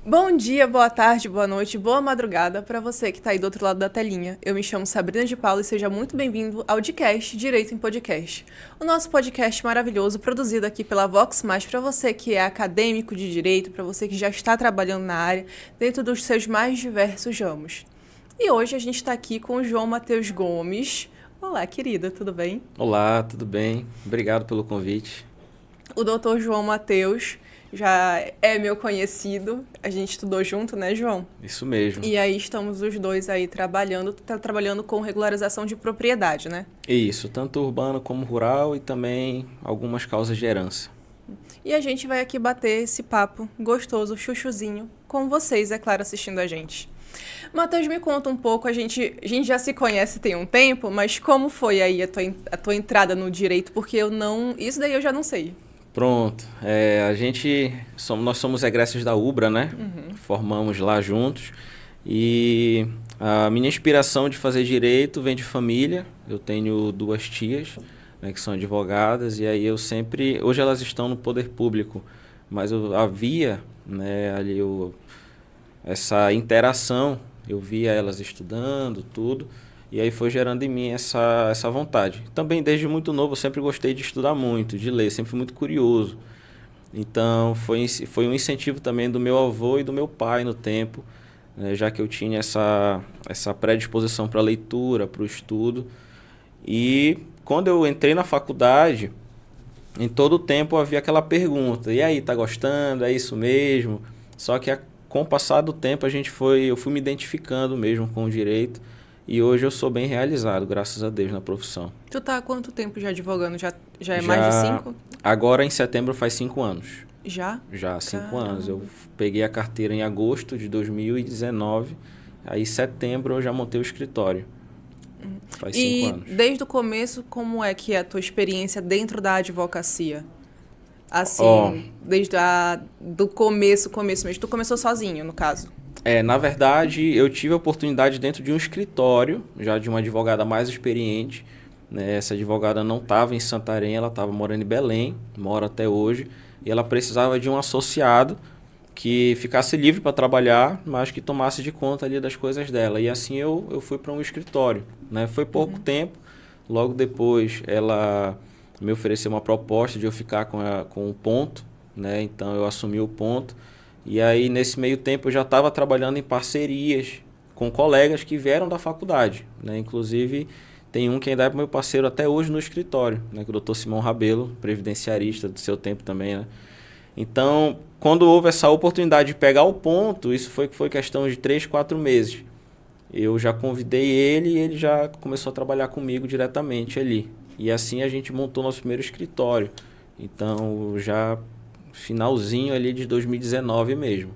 Bom dia, boa tarde, boa noite, boa madrugada para você que está aí do outro lado da telinha. Eu me chamo Sabrina de Paula e seja muito bem-vindo ao Dcast Direito em Podcast. O nosso podcast maravilhoso produzido aqui pela Vox Mais para você que é acadêmico de direito, para você que já está trabalhando na área, dentro dos seus mais diversos ramos. E hoje a gente está aqui com o João Matheus Gomes. Olá, querida, tudo bem? Olá, tudo bem? Obrigado pelo convite. O doutor João Matheus já é meu conhecido, a gente estudou junto, né, João? Isso mesmo. E aí estamos os dois aí trabalhando, trabalhando com regularização de propriedade, né? Isso, tanto urbano como rural e também algumas causas de herança. E a gente vai aqui bater esse papo gostoso, chuchuzinho, com vocês, é claro, assistindo a gente. Matheus, me conta um pouco, a gente já se conhece tem um tempo, mas como foi aí a tua entrada no direito? Porque isso daí eu já não sei. Pronto, nós somos egressos da UBRA, né? Formamos lá juntos e a minha inspiração de fazer direito vem de família. Eu tenho duas tias, né, que são advogadas e aí hoje elas estão no poder público, mas eu havia, né, essa interação, eu via elas estudando, tudo, e aí foi gerando em mim essa vontade. Também desde muito novo eu sempre gostei de estudar muito, de ler, sempre fui muito curioso. Então foi um incentivo também do meu avô e do meu pai no tempo, né, já que eu tinha essa predisposição para a leitura, para o estudo. E quando eu entrei na faculdade, em todo o tempo havia aquela pergunta: e aí, tá gostando? É isso mesmo? Só que com o passar do tempo eu fui me identificando mesmo com o direito e hoje eu sou bem realizado, graças a Deus, na profissão. Tu tá há quanto tempo já advogando? Já é mais de Já 5? agora em setembro faz 5 anos. Já? Já há 5 anos. Eu Caramba. peguei a carteira em agosto de 2019, aí em setembro eu já montei o escritório. Faz cinco E anos. desde o começo, como é que é a tua experiência dentro da advocacia? Ó, Assim, do começo mesmo. Tu começou sozinho, no caso. na verdade, eu tive a oportunidade dentro de um escritório, já de uma advogada mais experiente, né? Essa advogada não estava em Santarém, ela estava morando em Belém, mora até hoje, e ela precisava de um associado que ficasse livre para trabalhar, mas que tomasse de conta ali das coisas dela. E assim eu fui para um escritório, né? Foi pouco tempo, logo depois ela me ofereceu uma proposta de eu ficar com o ponto, né? Então eu assumi o ponto. E aí, nesse meio tempo, eu já estava trabalhando em parcerias com colegas que vieram da faculdade, né? Inclusive, tem um que ainda é meu parceiro até hoje no escritório, né? Que é o Dr. Simão Rabelo, previdenciarista do seu tempo também, né? Então, quando houve essa oportunidade de pegar o ponto, isso foi questão de 3, 4 meses. Eu já convidei ele e ele já começou a trabalhar comigo diretamente ali. E assim a gente montou nosso primeiro escritório. Então, já finalzinho ali de 2019 mesmo.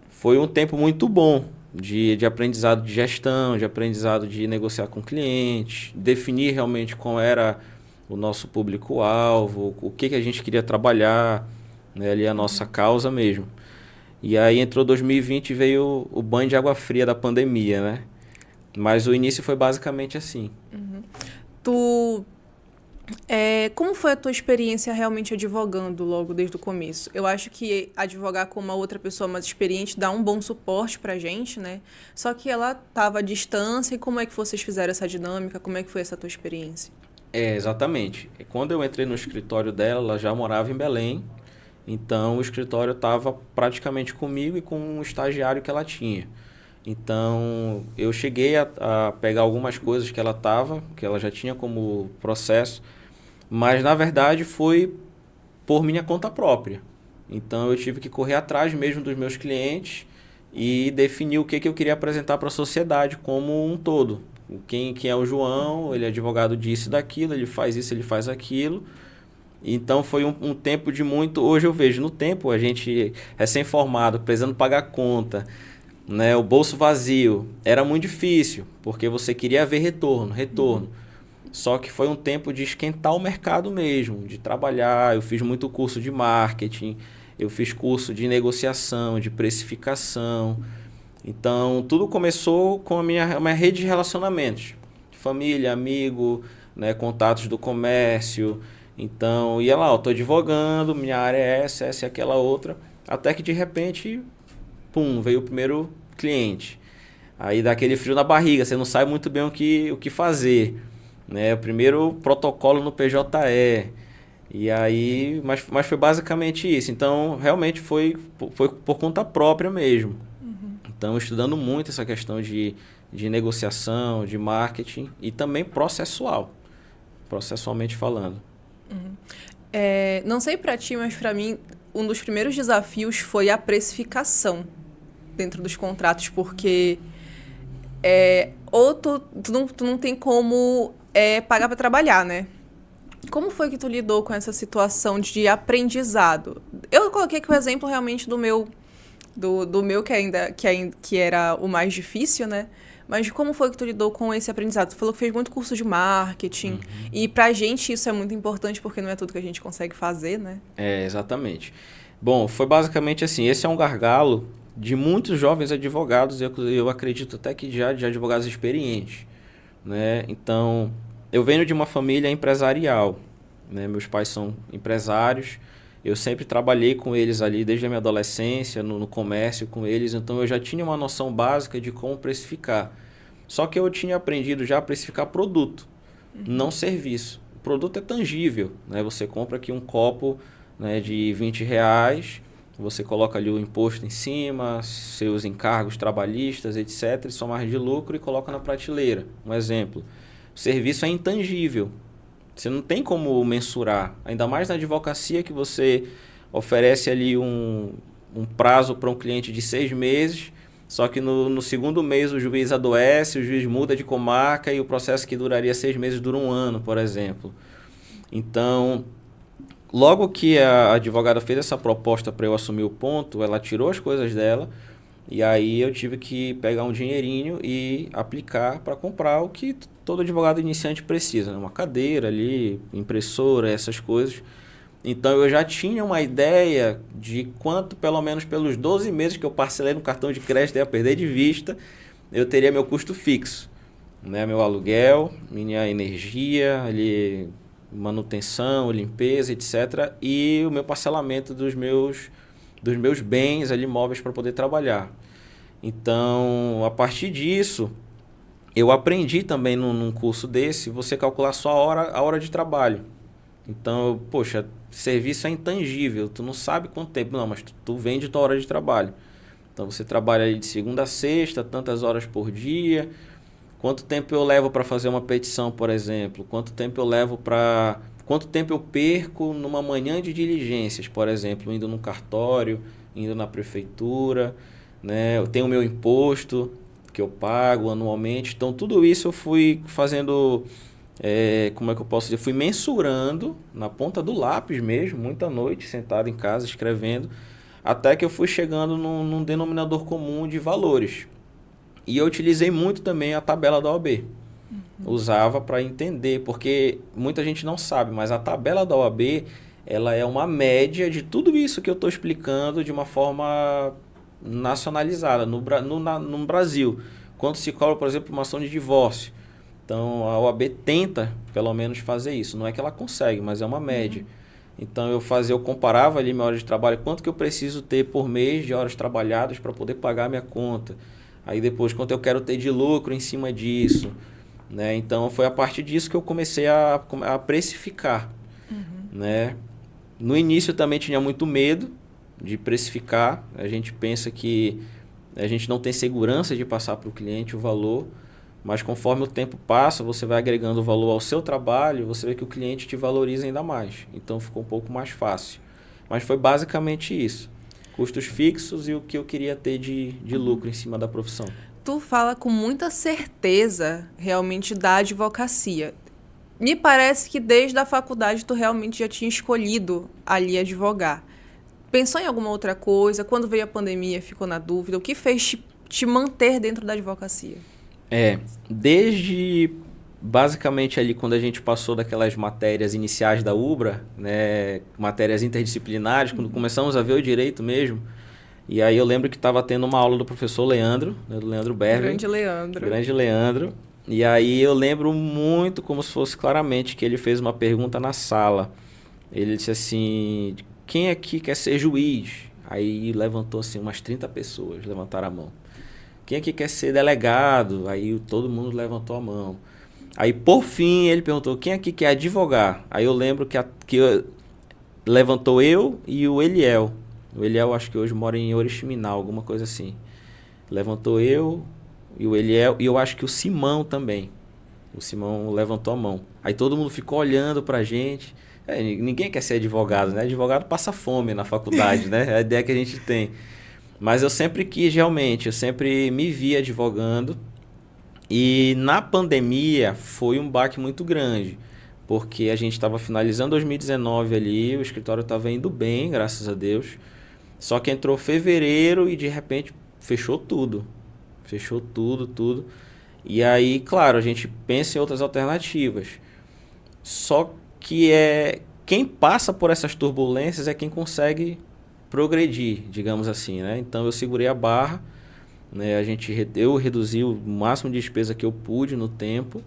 Foi um tempo muito bom de aprendizado de gestão, de aprendizado de negociar com clientes, definir realmente qual era o nosso público-alvo, o que a gente queria trabalhar, né, ali a nossa causa mesmo. E aí entrou 2020 e veio o banho de água fria da pandemia, né? Mas o início foi basicamente assim. Tu. Como foi a tua experiência realmente advogando logo desde o começo? Eu acho que advogar com uma outra pessoa mais experiente dá um bom suporte pra gente, né? Só que ela tava à distância e como é que vocês fizeram essa dinâmica? Como é que foi essa tua experiência? Exatamente. Quando eu entrei no escritório dela, ela já morava em Belém. Então o escritório estava praticamente comigo e com um estagiário que ela tinha. Então eu cheguei a pegar algumas coisas que ela já tinha como processo, mas na verdade foi por minha conta própria. Então eu tive que correr atrás mesmo dos meus clientes e definir o que eu queria apresentar para a sociedade como um todo. Quem é o João, ele é advogado disso e daquilo, ele faz isso, ele faz aquilo. Então foi um tempo de muito. Hoje eu vejo no tempo, a gente recém-formado, precisando pagar conta, né, o bolso vazio. Era muito difícil, porque você queria ver retorno, retorno. Só que foi um tempo de esquentar o mercado mesmo, de trabalhar. Eu fiz muito curso de marketing, eu fiz curso de negociação, de precificação. Então, tudo começou com a minha rede de relacionamentos. Família, amigo, né, contatos do comércio. Então, ia lá, eu estou advogando, minha área é essa e aquela outra. Até que, de repente, pum, veio o primeiro cliente. Aí dá aquele frio na barriga, você não sabe muito bem o que fazer, né? O primeiro protocolo no PJE. E aí, mas foi basicamente isso. Então, realmente foi por conta própria mesmo. Então, estudando muito essa questão de negociação, de marketing e também processualmente falando. Não sei pra ti, mas pra mim, um dos primeiros desafios foi a precificação dentro dos contratos, porque ou tu não tem como pagar pra trabalhar, né? Como foi que tu lidou com essa situação de aprendizado? Eu coloquei aqui o exemplo realmente do meu que era o mais difícil, né? Mas como foi que tu lidou com esse aprendizado? Tu falou que fez muito curso de marketing. E pra gente isso é muito importante porque não é tudo que a gente consegue fazer, né? Exatamente. Bom, foi basicamente assim, esse é um gargalo de muitos jovens advogados, eu acredito até que já de advogados experientes, né? Então, eu venho de uma família empresarial, né? Meus pais são empresários, eu sempre trabalhei com eles ali desde a minha adolescência, no comércio com eles, então eu já tinha uma noção básica de como precificar. Só que eu tinha aprendido já a precificar produto, não serviço. O produto é tangível, né? Você compra aqui um copo, né, de R$ 20, você coloca ali o imposto em cima, seus encargos trabalhistas, etc., e sua margem de lucro e coloca na prateleira. Um exemplo. O serviço é intangível. Você não tem como mensurar. Ainda mais na advocacia que você oferece ali um prazo para um cliente de 6 meses, só que no segundo mês o juiz adoece, o juiz muda de comarca e o processo que duraria 6 meses dura 1 ano, por exemplo. Então, logo que a advogada fez essa proposta para eu assumir o ponto, ela tirou as coisas dela e aí eu tive que pegar um dinheirinho e aplicar para comprar o que todo advogado iniciante precisa, né? Uma cadeira ali, impressora, essas coisas. Então eu já tinha uma ideia de quanto, pelo menos pelos 12 meses que eu parcelei no cartão de crédito, ia perder de vista, eu teria meu custo fixo, né? Meu aluguel, minha energia, ali, manutenção, limpeza, etc. E o meu parcelamento dos meus bens ali, móveis para poder trabalhar. Então, a partir disso, eu aprendi também num curso desse, você calcular só a hora de trabalho. Então, poxa, serviço é intangível, tu não sabe quanto tempo, não, mas tu vende tua hora de trabalho. Então, você trabalha ali de segunda a sexta, tantas horas por dia. Quanto tempo eu levo para fazer uma petição, por exemplo? Quanto tempo eu perco numa manhã de diligências, por exemplo, indo no cartório, indo na prefeitura, né? Eu tenho o meu imposto que eu pago anualmente. Então, tudo isso eu fui fazendo, como é que eu posso dizer? Fui mensurando na ponta do lápis mesmo, muita noite, sentado em casa, escrevendo, até que eu fui chegando num denominador comum de valores. E eu utilizei muito também a tabela da OAB. Usava para entender, porque muita gente não sabe, mas a tabela da OAB, ela é uma média de tudo isso que eu estou explicando de uma forma nacionalizada no Brasil. Quando se cobra, por exemplo, uma ação de divórcio. Então, a OAB tenta, pelo menos, fazer isso. Não é que ela consegue, mas é uma média. Então, eu comparava ali minha hora de trabalho, quanto que eu preciso ter por mês de horas trabalhadas para poder pagar a minha conta. Aí depois, quanto eu quero ter de lucro em cima disso, né? Então, foi a partir disso que eu comecei a precificar, né? No início, eu também tinha muito medo de precificar. A gente pensa que a gente não tem segurança de passar para o cliente o valor, mas conforme o tempo passa, você vai agregando valor ao seu trabalho, você vê que o cliente te valoriza ainda mais. Então, ficou um pouco mais fácil. Mas foi basicamente isso. Custos fixos e o que eu queria ter de lucro em cima da profissão. Tu fala com muita certeza, realmente, da advocacia. Me parece que desde a faculdade tu realmente já tinha escolhido ali advogar. Pensou em alguma outra coisa? Quando veio a pandemia, ficou na dúvida? O que fez te manter dentro da advocacia? Desde basicamente ali quando a gente passou daquelas matérias iniciais da UBRA, né, matérias interdisciplinares, quando começamos a ver o direito mesmo, e aí eu lembro que estava tendo uma aula do professor Leandro, né, do Leandro Berger. Grande Leandro. E aí eu lembro muito como se fosse claramente que ele fez uma pergunta na sala. Ele disse assim, quem aqui quer ser juiz? Aí levantou assim umas 30 pessoas, levantaram a mão. Quem aqui quer ser delegado? Aí todo mundo levantou a mão. Aí, por fim, ele perguntou, quem aqui quer advogar? Aí eu lembro levantou eu e o Eliel. O Eliel acho que hoje mora em Oriximiná, alguma coisa assim. Levantou eu e o Eliel, e eu acho que o Simão também. O Simão levantou a mão. Aí todo mundo ficou olhando pra gente. Ninguém quer ser advogado, né? Advogado passa fome na faculdade, né? É a ideia que a gente tem. Mas eu sempre quis realmente, eu sempre me vi advogando. E na pandemia foi um baque muito grande, porque a gente estava finalizando 2019 ali, o escritório estava indo bem, graças a Deus. Só que entrou fevereiro e de repente fechou tudo. Fechou tudo, tudo. E aí, claro, a gente pensa em outras alternativas. Só que quem passa por essas turbulências é quem consegue progredir, digamos assim, né? Então eu segurei a barra, né? Eu reduzi o máximo de despesa que eu pude no tempo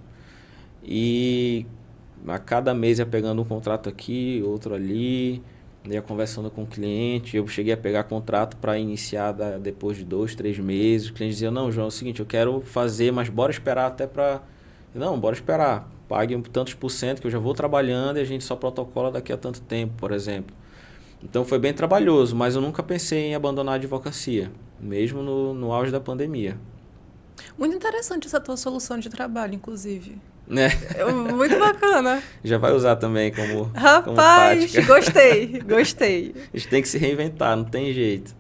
e a cada mês ia pegando um contrato aqui, outro ali, ia conversando com o cliente. Eu cheguei a pegar contrato para iniciar depois de 2, 3 meses. O cliente dizia, não, João, é o seguinte, eu quero fazer, mas bora esperar até para... Não, bora esperar. Pague tantos por cento que eu já vou trabalhando e a gente só protocola daqui a tanto tempo, por exemplo. Então foi bem trabalhoso, mas eu nunca pensei em abandonar a advocacia, mesmo no auge da pandemia. Muito interessante essa tua solução de trabalho, inclusive. Né? Muito bacana. Já vai usar também como Rapaz, tática. Gostei. A gente tem que se reinventar, não tem jeito.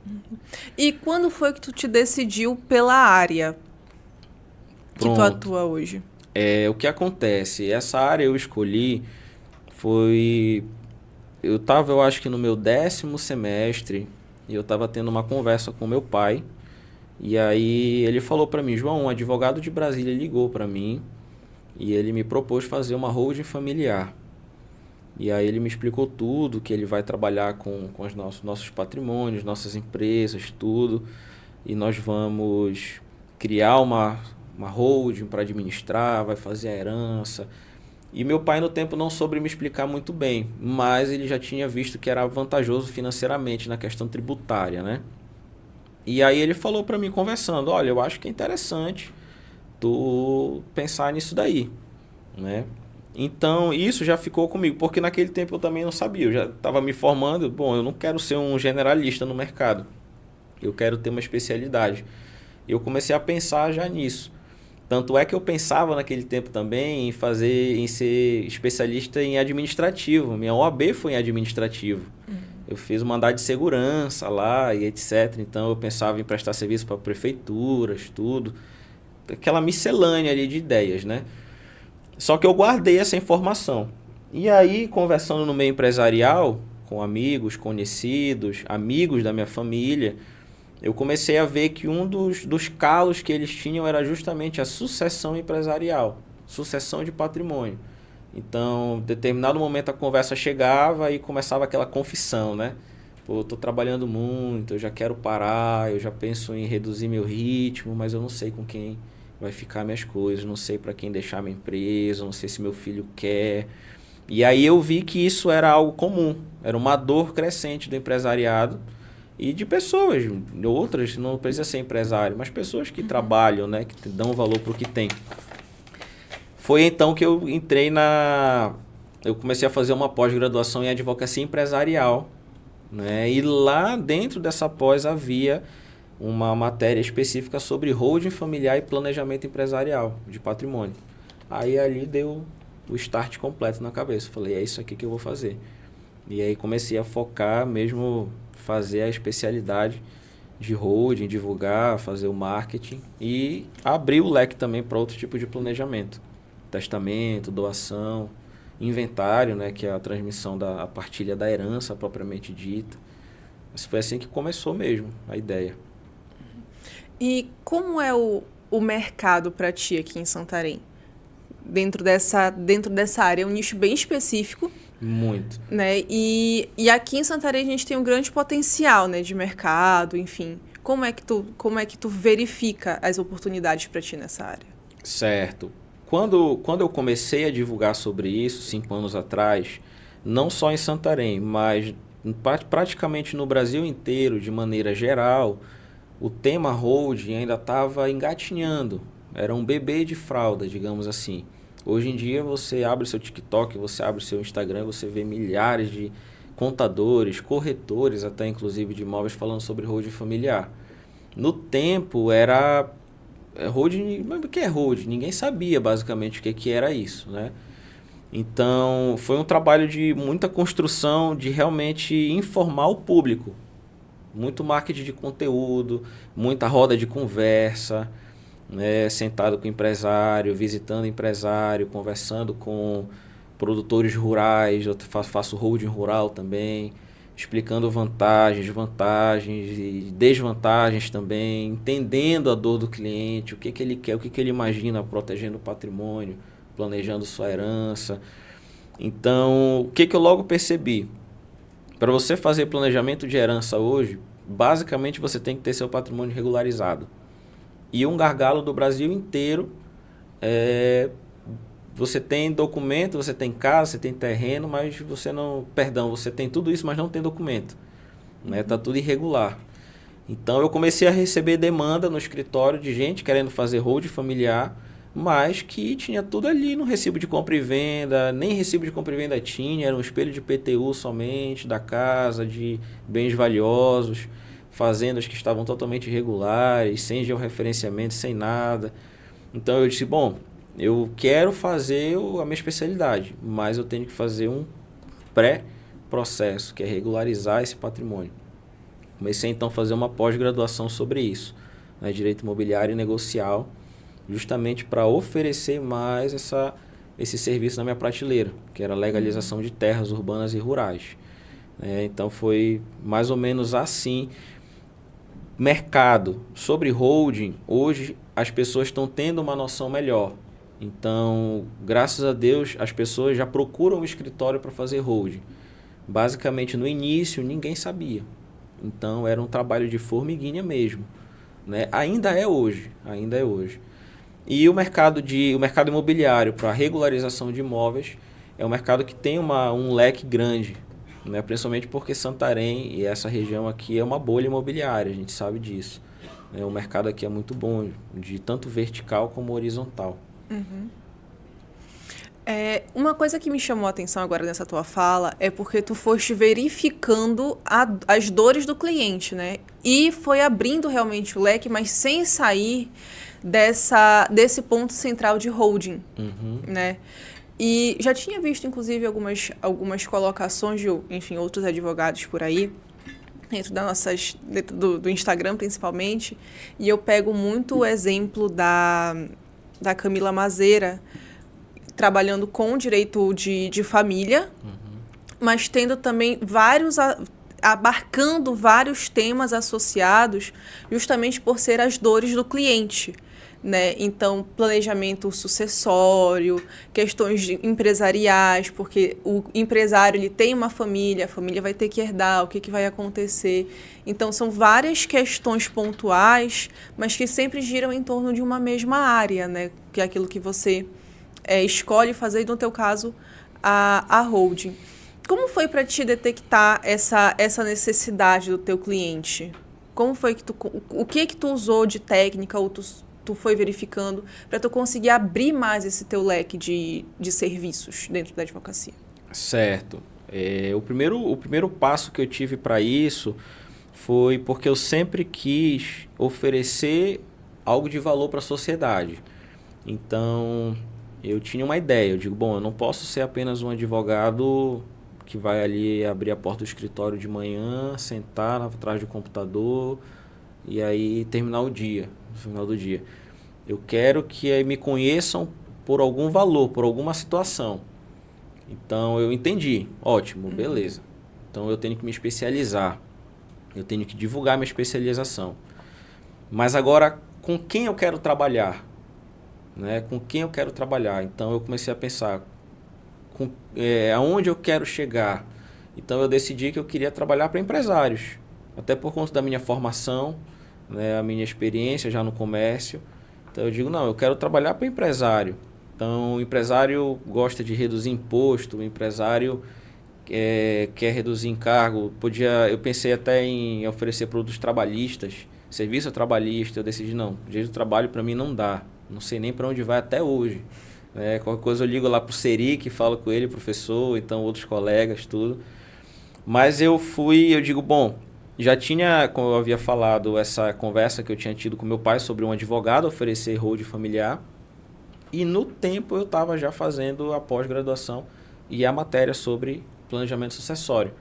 E quando foi que tu te decidiu pela área que tu atua hoje? O que acontece? Essa área eu escolhi foi... Eu estava, eu acho que no meu 10º semestre, e eu estava tendo uma conversa com meu pai. E aí ele falou para mim, João, um advogado de Brasília ligou para mim e ele me propôs fazer uma holding familiar. E aí ele me explicou tudo, que ele vai trabalhar com os nossos patrimônios, nossas empresas, tudo. E nós vamos criar uma holding para administrar, vai fazer a herança. E meu pai no tempo não soube me explicar muito bem, mas ele já tinha visto que era vantajoso financeiramente na questão tributária, né? E aí ele falou para mim conversando, olha, eu acho que é interessante tu pensar nisso daí, né? Então, isso já ficou comigo, porque naquele tempo eu também não sabia, eu já estava me formando, bom, eu não quero ser um generalista no mercado, eu quero ter uma especialidade. Eu comecei a pensar já nisso. Tanto é que eu pensava naquele tempo também em ser especialista em administrativo. Minha OAB foi em administrativo. Eu fiz uma andar de segurança lá e etc. Então eu pensava em prestar serviço para prefeituras, tudo. Aquela miscelânea ali de ideias, né? Só que eu guardei essa informação. E aí, conversando no meio empresarial, com amigos, conhecidos, amigos da minha família, eu comecei a ver que um dos calos que eles tinham era justamente a sucessão empresarial, sucessão de patrimônio. Então, em determinado momento a conversa chegava e começava aquela confissão, né? Pô, eu tô trabalhando muito, eu já quero parar, eu já penso em reduzir meu ritmo, mas eu não sei com quem vai ficar minhas coisas, não sei para quem deixar minha empresa, não sei se meu filho quer. E aí eu vi que isso era algo comum, era uma dor crescente do empresariado e de pessoas, outras, não precisa ser empresário, mas pessoas que trabalham, né, que dão valor para o que tem. Foi então que eu entrei eu comecei a fazer uma pós-graduação em advocacia empresarial, né, e lá dentro dessa pós havia uma matéria específica sobre holding familiar e planejamento empresarial de patrimônio. Aí ali deu o start completo na cabeça, falei, é isso aqui que eu vou fazer. E aí comecei a focar mesmo, fazer a especialidade de holding, divulgar, fazer o marketing e abrir o leque também para outro tipo de planejamento. Testamento, doação, inventário, né, que é a transmissão a partilha da herança propriamente dita. Mas foi assim que começou mesmo a ideia. E como é o mercado para ti aqui em Santarém? Dentro dessa área, é um nicho bem específico. Muito. Né? E aqui em Santarém a gente tem um grande potencial, né, de mercado, enfim. Como é que tu verifica as oportunidades para ti nessa área? Certo. Quando eu comecei a divulgar sobre isso, 5 anos atrás, não só em Santarém, mas praticamente no Brasil inteiro, de maneira geral, o tema holding ainda estava engatinhando. Era um bebê de fralda, digamos assim. Hoje em dia você abre seu TikTok, você abre seu Instagram, você vê milhares de contadores, corretores, até inclusive de imóveis falando sobre holding familiar. No tempo era holding, mas o que é holding? Ninguém sabia basicamente o que era isso, né? Então foi um trabalho de muita construção, de realmente informar o público. Muito marketing de conteúdo, muita roda de conversa, né, sentado com empresário, visitando empresário, conversando com produtores rurais, eu faço holding rural também, explicando vantagens e desvantagens também, entendendo a dor do cliente, o que ele quer, o que ele imagina, protegendo o patrimônio, planejando sua herança. Então, o que eu logo percebi? Para você fazer planejamento de herança hoje, basicamente você tem que ter seu patrimônio regularizado. E um gargalo do Brasil inteiro é você tem documento, você tem casa, você tem terreno, mas você não, perdão, você tem tudo isso, mas não tem documento, né? Tá tudo irregular. Então eu comecei a receber demanda no escritório de gente querendo fazer holding familiar, mas que tinha tudo ali no recibo de compra e venda, nem recibo de compra e venda tinha, era um espelho de PTU somente da casa, de bens valiosos, fazendas que estavam totalmente irregulares, sem georreferenciamento, sem nada. Então eu disse, bom, eu quero fazer a minha especialidade, mas eu tenho que fazer um pré-processo, que é regularizar esse patrimônio. Comecei então a fazer uma pós-graduação sobre isso, né, direito imobiliário e negocial, justamente para oferecer mais esse serviço na minha prateleira, que era a legalização de terras urbanas e rurais. Então foi mais ou menos assim. Mercado sobre holding, hoje as pessoas estão tendo uma noção melhor. Então, graças a Deus, as pessoas já procuram um escritório para fazer holding. Basicamente, no início, ninguém sabia. Então, era um trabalho de formiguinha mesmo, né? Ainda é hoje, ainda é hoje. E o mercado imobiliário para regularização de imóveis é um mercado que tem um leque grande, né? Principalmente porque Santarém e essa região aqui é uma bolha imobiliária, a gente sabe disso. O mercado aqui é muito bom, de tanto vertical como horizontal. Uhum. Uma coisa que me chamou a atenção agora nessa tua fala é porque tu foste verificando as dores do cliente, né? E foi abrindo realmente o leque, mas sem sair desse ponto central de holding, né? E já tinha visto, inclusive, algumas colocações de, enfim, outros advogados por aí, dentro do Instagram, principalmente, e eu pego muito o exemplo da Camila Mazeira, trabalhando com direito de família, mas tendo também abarcando vários temas associados, justamente por ser as dores do cliente, né? Então, planejamento sucessório, questões empresariais, porque o empresário ele tem uma família, a família vai ter que herdar, o que vai acontecer. Então, são várias questões pontuais, mas que sempre giram em torno de uma mesma área, né? Que é aquilo que você escolhe fazer, e no teu caso, a holding. Como foi para ti detectar essa necessidade do teu cliente? Como foi que o que tu usou de técnica ou tu foi verificando para tu conseguir abrir mais esse teu leque de serviços dentro da advocacia? Certo. O primeiro passo que eu tive para isso foi porque eu sempre quis oferecer algo de valor para a sociedade. Então, eu tinha uma ideia. Eu digo, bom, eu não posso ser apenas um advogado que vai ali abrir a porta do escritório de manhã, sentar atrás do computador e aí terminar o dia, no final do dia. Eu quero que me conheçam por algum valor, por alguma situação. Então, eu entendi. Ótimo, beleza. Então, eu tenho que me especializar. Eu tenho que divulgar minha especialização. Mas agora, com quem eu quero trabalhar? Né? Com quem eu quero trabalhar? Então, eu comecei a pensar aonde eu quero chegar. Então, eu decidi que eu queria trabalhar para empresários. Até por conta da minha formação, né? A minha experiência já no comércio. Então, eu digo, não, eu quero trabalhar para empresário. Então, o empresário gosta de reduzir imposto, o empresário quer reduzir encargo, eu pensei até em oferecer produtos trabalhistas, serviço trabalhista, eu decidi não, direito do trabalho para mim não dá, não sei nem para onde vai até hoje. Qualquer coisa eu ligo lá pro Seric, falo com ele, professor, então outros colegas, tudo. Mas eu digo, bom, já tinha, como eu havia falado, essa conversa que eu tinha tido com meu pai sobre um advogado oferecer holding familiar. E no tempo eu estava já fazendo a pós-graduação e a matéria sobre planejamento sucessório.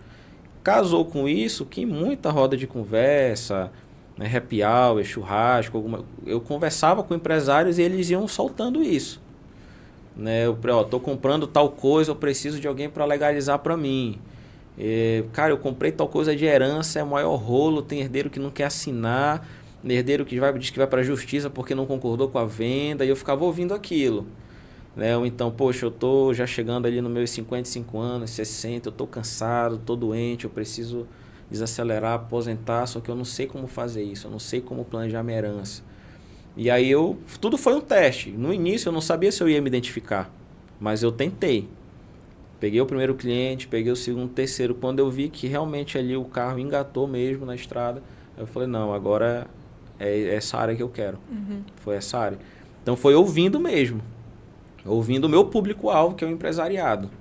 Casou com isso que muita roda de conversa, né, happy hour, churrasco, eu conversava com empresários e eles iam soltando isso. Né? Tô comprando tal coisa, eu preciso de alguém para legalizar para mim. Cara, eu comprei tal coisa de herança, é o maior rolo, tem herdeiro que não quer assinar, herdeiro que diz que vai para a justiça porque não concordou com a venda, e eu ficava ouvindo aquilo. Né? Ou então, poxa, eu tô já chegando ali nos meus 55 anos, 60, eu tô cansado, tô doente, eu preciso desacelerar, aposentar, só que eu não sei como fazer isso, eu não sei como planejar minha herança. E aí tudo foi um teste. No início eu não sabia se eu ia me identificar, mas eu tentei. Peguei o primeiro cliente, peguei o segundo, o terceiro. Quando eu vi que realmente ali o carro engatou mesmo na estrada, eu falei, não, agora é essa área que eu quero. Foi essa área. Então foi ouvindo mesmo. Ouvindo o meu público-alvo, que é o empresariado.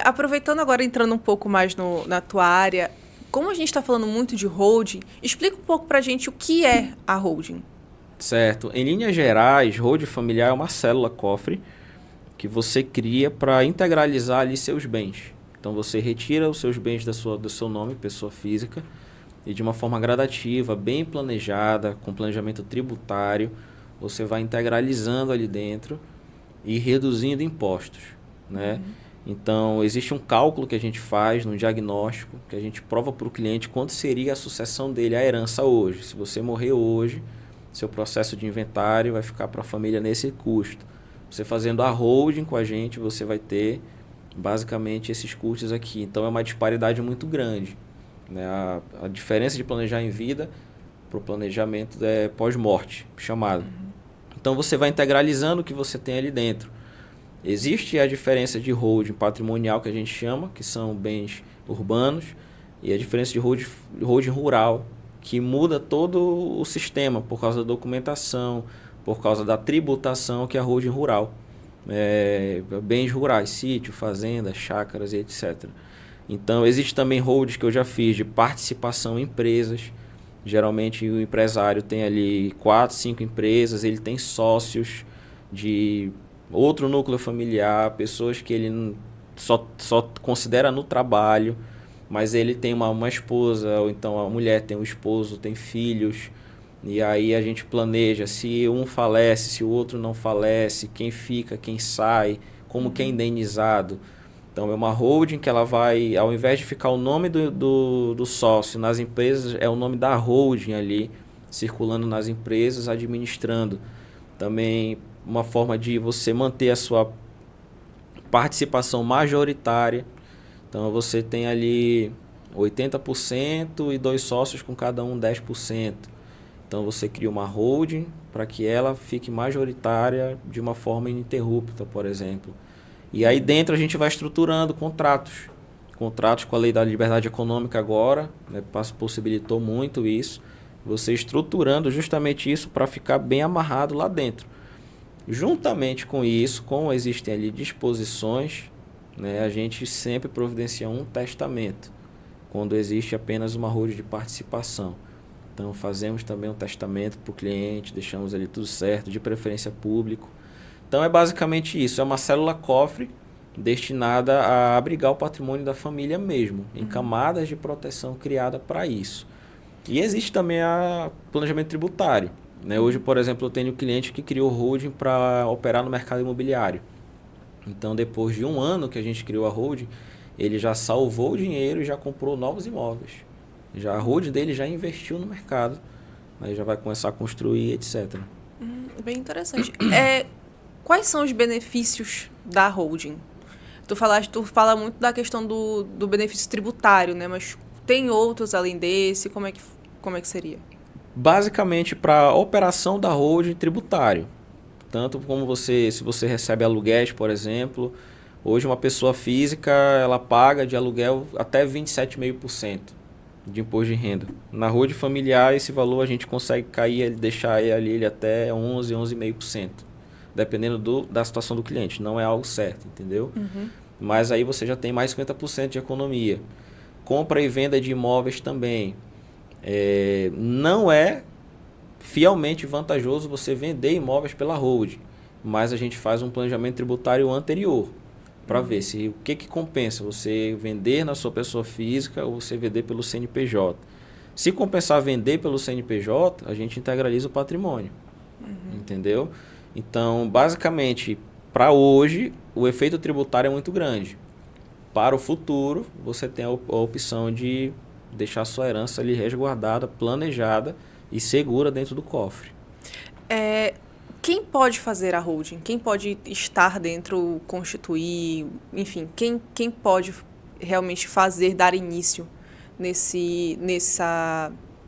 Aproveitando agora, entrando um pouco mais na tua área, como a gente está falando muito de holding, explica um pouco para a gente o que é a holding. Certo. Em linhas gerais, holding familiar é uma célula cofre que você cria para integralizar ali seus bens. Então você retira os seus bens do seu nome, pessoa física, e de uma forma gradativa, bem planejada, com planejamento tributário, você vai integralizando ali dentro e reduzindo impostos, né? Então, existe um cálculo que a gente faz no diagnóstico, que a gente prova para o cliente quanto seria a sucessão dele, a herança hoje. Se você morrer hoje, seu processo de inventário vai ficar para a família nesse custo. Você fazendo a holding com a gente, você vai ter basicamente esses custos aqui. Então, é uma disparidade muito grande. Né? A diferença de planejar em vida para o planejamento pós-morte, chamado. Então, você vai integralizando o que você tem ali dentro. Existe a diferença de holding patrimonial, que a gente chama, que são bens urbanos, e a diferença de holding rural, que muda todo o sistema por causa da documentação, por causa da tributação, que é a holding rural. Bens rurais, sítio, fazenda, chácaras e etc. Então, existe também holdings que eu já fiz de participação em empresas. Geralmente, o empresário tem ali 4, 5 empresas, ele tem sócios de outro núcleo familiar, pessoas que ele só considera no trabalho, mas ele tem uma esposa, ou então a mulher tem um esposo, tem filhos, e aí a gente planeja se um falece, se o outro não falece, quem fica, quem sai, como que é indenizado. Então é uma holding que ela vai, ao invés de ficar o nome do sócio nas empresas, é o nome da holding ali, circulando nas empresas, administrando. Também uma forma de você manter a sua participação majoritária. Então você tem ali 80% e 2 sócios com cada um 10%. Então você cria uma holding para que ela fique majoritária de uma forma ininterrupta, por exemplo. E aí dentro a gente vai estruturando contratos. Contratos com a Lei da Liberdade Econômica agora, né, possibilitou muito isso. Você estruturando justamente isso para ficar bem amarrado lá dentro. Juntamente com isso, como existem ali disposições, né, a gente sempre providencia um testamento, quando existe apenas uma holding de participação. Então fazemos também um testamento para o cliente, deixamos ali tudo certo, de preferência público. Então é basicamente isso, é uma célula cofre destinada a abrigar o patrimônio da família mesmo, em camadas de proteção criada para isso. E existe também o planejamento tributário. Né? Hoje, por exemplo, eu tenho um cliente que criou holding para operar no mercado imobiliário. Então, depois de um ano que a gente criou a holding, ele já salvou o dinheiro e já comprou novos imóveis. A holding dele já investiu no mercado, aí já vai começar a construir, etc. Bem interessante. Quais são os benefícios da holding? Tu fala muito da questão do benefício tributário, né? Mas tem outros além desse? Como é que seria? Basicamente, para a operação da holding tributário. Tanto como se você recebe aluguéis, por exemplo, Hoje uma pessoa física, ela paga de aluguel até 27,5% de imposto de renda. Na holding familiar, esse valor a gente consegue cair, deixar ele até 11, 11,5%, dependendo da situação do cliente. Não é algo certo, entendeu? Mas aí você já tem mais 50% de economia. Compra e venda de imóveis também. Não é fielmente vantajoso você vender imóveis pela holding, mas a gente faz um planejamento tributário anterior para ver se o que compensa você vender na sua pessoa física ou você vender pelo CNPJ. Se compensar vender pelo CNPJ, a gente integraliza o patrimônio, entendeu? Então, basicamente, para hoje, o efeito tributário é muito grande. Para o futuro, você tem a opção de deixar a sua herança ali resguardada, planejada e segura dentro do cofre. Quem pode fazer a holding? Quem pode estar dentro, constituir, enfim, quem pode realmente fazer, dar início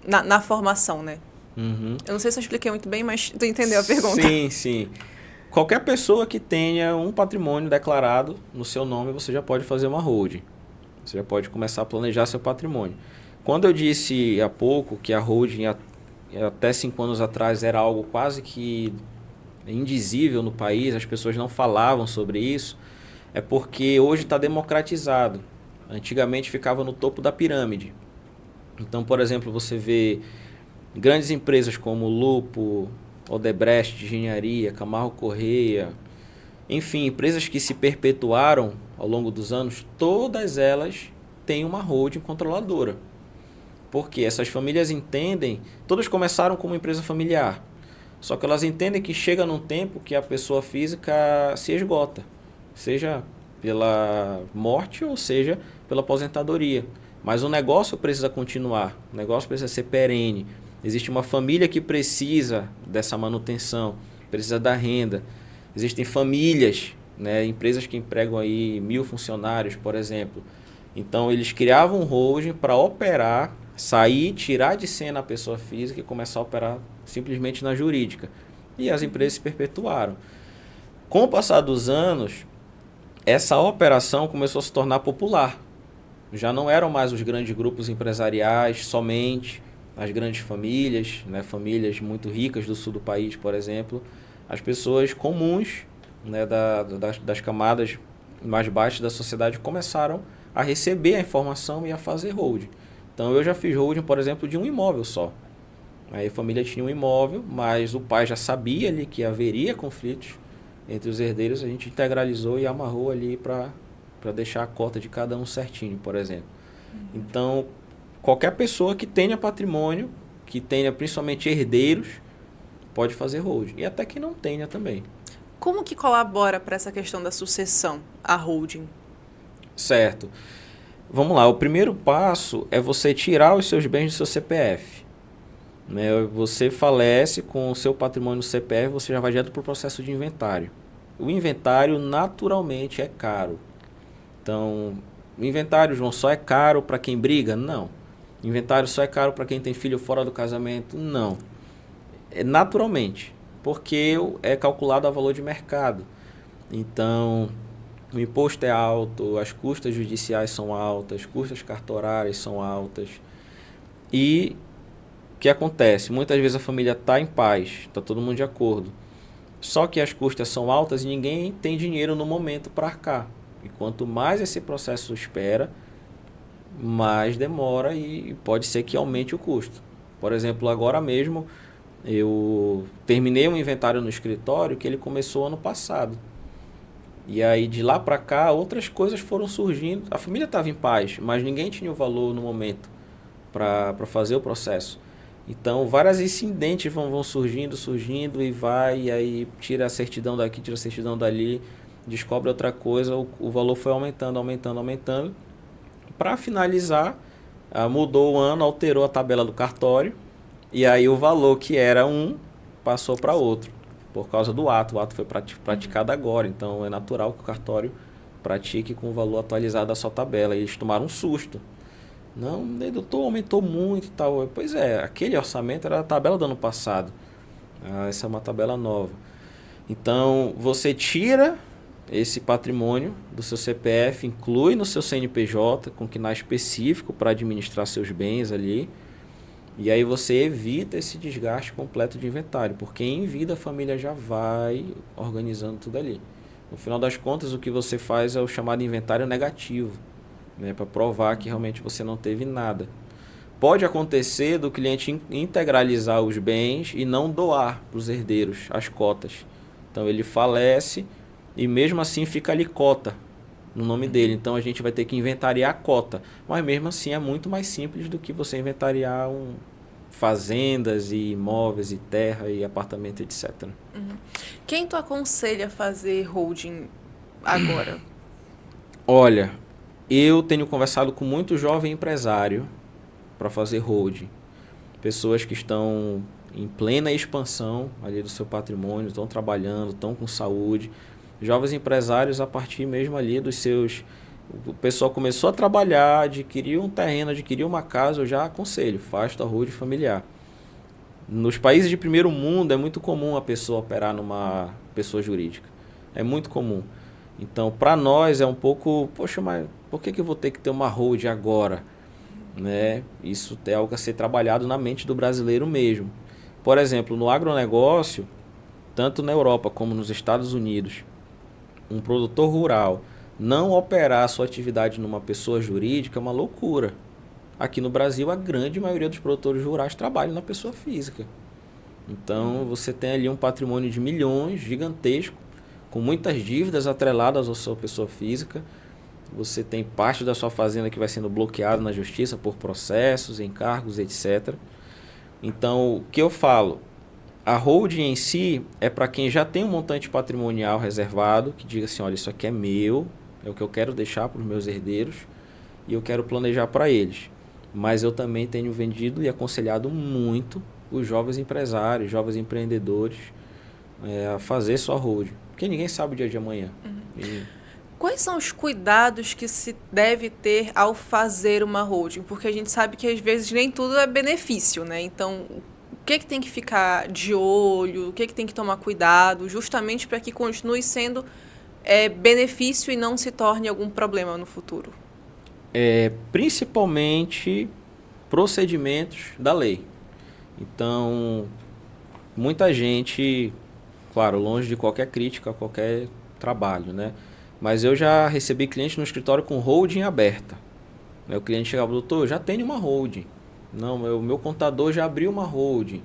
na formação, né? Eu não sei se eu expliquei muito bem, mas tu entendeu a pergunta. Sim, sim. Qualquer pessoa que tenha um patrimônio declarado no seu nome, você já pode fazer uma holding. Você já pode começar a planejar seu patrimônio. Quando eu disse há pouco que a holding até 5 anos atrás era algo quase que indizível no país, as pessoas não falavam sobre isso, é porque hoje está democratizado. Antigamente ficava no topo da pirâmide. Então, por exemplo, você vê grandes empresas como Lupo, Odebrecht, Engenharia, Camargo Correia, enfim, empresas que se perpetuaram ao longo dos anos, todas elas têm uma holding controladora. Porque essas famílias entendem, todas começaram como empresa familiar, só que elas entendem que chega num tempo que a pessoa física se esgota, seja pela morte ou seja pela aposentadoria. Mas o negócio precisa continuar, o negócio precisa ser perene. Existe uma família que precisa dessa manutenção, precisa da renda. Existem famílias, né, empresas que empregam aí 1.000 funcionários, por exemplo. Então eles criavam um holding para operar, sair, tirar de cena a pessoa física e começar a operar simplesmente na jurídica. E as empresas se perpetuaram. Com o passar dos anos, essa operação começou a se tornar popular. Já não eram mais os grandes grupos empresariais somente, as grandes famílias, né, famílias muito ricas do sul do país, por exemplo. As pessoas comuns, né, das camadas mais baixas da sociedade começaram a receber a informação e a fazer holding. Então eu já fiz holding, por exemplo, de um imóvel só. Aí a família tinha um imóvel, mas o pai já sabia ali que haveria conflitos entre os herdeiros, a gente integralizou e amarrou ali para deixar a cota de cada um certinho, por exemplo. Então, qualquer pessoa que tenha patrimônio, que tenha principalmente herdeiros, pode fazer holding. E até que não tenha também. Como que colabora para essa questão da sucessão, a holding? Certo. Vamos lá, o primeiro passo é você tirar os seus bens do seu CPF. Né? Você falece com o seu patrimônio no CPF, você já vai direto para o processo de inventário. O inventário naturalmente é caro. Então, o inventário, João, só é caro para quem briga? Não. O inventário só é caro para quem tem filho fora do casamento? Não. É naturalmente, porque é calculado a valor de mercado. Então, o imposto é alto, as custas judiciais são altas, as custas cartorárias são altas. E o que acontece? Muitas vezes a família está em paz, está todo mundo de acordo. Só que as custas são altas e ninguém tem dinheiro no momento para arcar. E quanto mais esse processo espera, mais demora e pode ser que aumente o custo. Por exemplo, agora mesmo eu terminei um inventário no escritório que ele começou ano passado. E aí de lá para cá outras coisas foram surgindo. A família estava em paz, mas ninguém tinha o valor no momento para fazer o processo. Então vários incidentes vão surgindo e vai, e aí tira a certidão daqui, tira a certidão dali, descobre outra coisa, o valor foi aumentando. Para finalizar, mudou o ano, alterou a tabela do cartório, e aí o valor que era um passou para outro, por causa do ato. O ato foi praticado agora, então é natural que o cartório pratique com o valor atualizado da sua tabela. E eles tomaram um susto. Não, doutor, aumentou muito e tal. Pois é, aquele orçamento era a tabela do ano passado. Essa é uma tabela nova. Então, você tira esse patrimônio do seu CPF, inclui no seu CNPJ, com KNAI específico para administrar seus bens ali. E aí você evita esse desgaste completo de inventário, porque em vida a família já vai organizando tudo ali. No final das contas, o que você faz é o chamado inventário negativo, né, para provar que realmente você não teve nada. Pode acontecer do cliente integralizar os bens e não doar para os herdeiros as cotas. Então ele falece e mesmo assim fica ali cota no nome dele. Então a gente vai ter que inventariar a cota. Mas mesmo assim é muito mais simples do que você inventariar fazendas e imóveis e terra e apartamento, etc. Quem tu aconselha a fazer holding agora? Olha, eu tenho conversado com muito jovem empresário para fazer holding. Pessoas que estão em plena expansão ali do seu patrimônio, estão trabalhando, estão com saúde. Jovens empresários a partir mesmo ali dos seus... O pessoal começou a trabalhar, adquiriu um terreno, adquiriu uma casa, eu já aconselho, faça a holding familiar. Nos países de primeiro mundo é muito comum a pessoa operar numa pessoa jurídica. É muito comum. Então, para nós é um pouco, poxa, mas por que eu vou ter que ter uma holding agora? Né? Isso é algo a ser trabalhado na mente do brasileiro mesmo. Por exemplo, no agronegócio, tanto na Europa como nos Estados Unidos, um produtor rural não operar a sua atividade numa pessoa jurídica é uma loucura. Aqui no Brasil, a grande maioria dos produtores rurais trabalham na pessoa física. Então, você tem ali um patrimônio de milhões, gigantesco, com muitas dívidas atreladas à sua pessoa física. Você tem parte da sua fazenda que vai sendo bloqueada na justiça por processos, encargos, etc. Então, o que eu falo? A holding em si é para quem já tem um montante patrimonial reservado, que diga assim, olha, isso aqui é meu, é o que eu quero deixar para os meus herdeiros e eu quero planejar para eles. Mas eu também tenho vendido e aconselhado muito os jovens empresários, jovens empreendedores a fazer sua holding, porque ninguém sabe o dia de amanhã. Quais são os cuidados que se deve ter ao fazer uma holding? Porque a gente sabe que às vezes nem tudo é benefício, né? Então, o que tem que ficar de olho, o que tem que tomar cuidado, justamente para que continue sendo benefício e não se torne algum problema no futuro? Principalmente procedimentos da lei. Então, muita gente, claro, longe de qualquer crítica a qualquer trabalho, né? Mas eu já recebi cliente no escritório com holding aberta. O cliente chegava, doutor, eu já tenho uma holding. Não, o meu contador já abriu uma holding.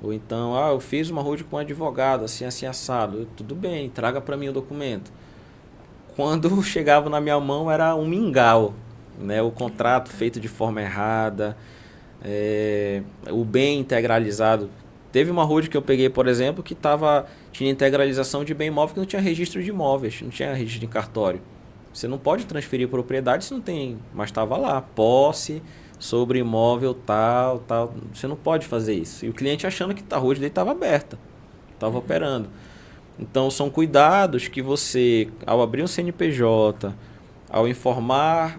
Ou então, eu fiz uma holding com um advogado, assim, assim, assado. Tudo bem, traga para mim o documento. Quando chegava na minha mão era um mingau, né? O contrato feito de forma errada, o bem integralizado. Teve uma holding que eu peguei, por exemplo, que tinha integralização de bem imóvel que não tinha registro de imóveis, não tinha registro em cartório. Você não pode transferir propriedade se não tem, mas estava lá, posse sobre imóvel tal, tal. Você não pode fazer isso. E o cliente achando que a holding dele estava aberta, estava operando. Então, são cuidados que você, ao abrir um CNPJ, ao informar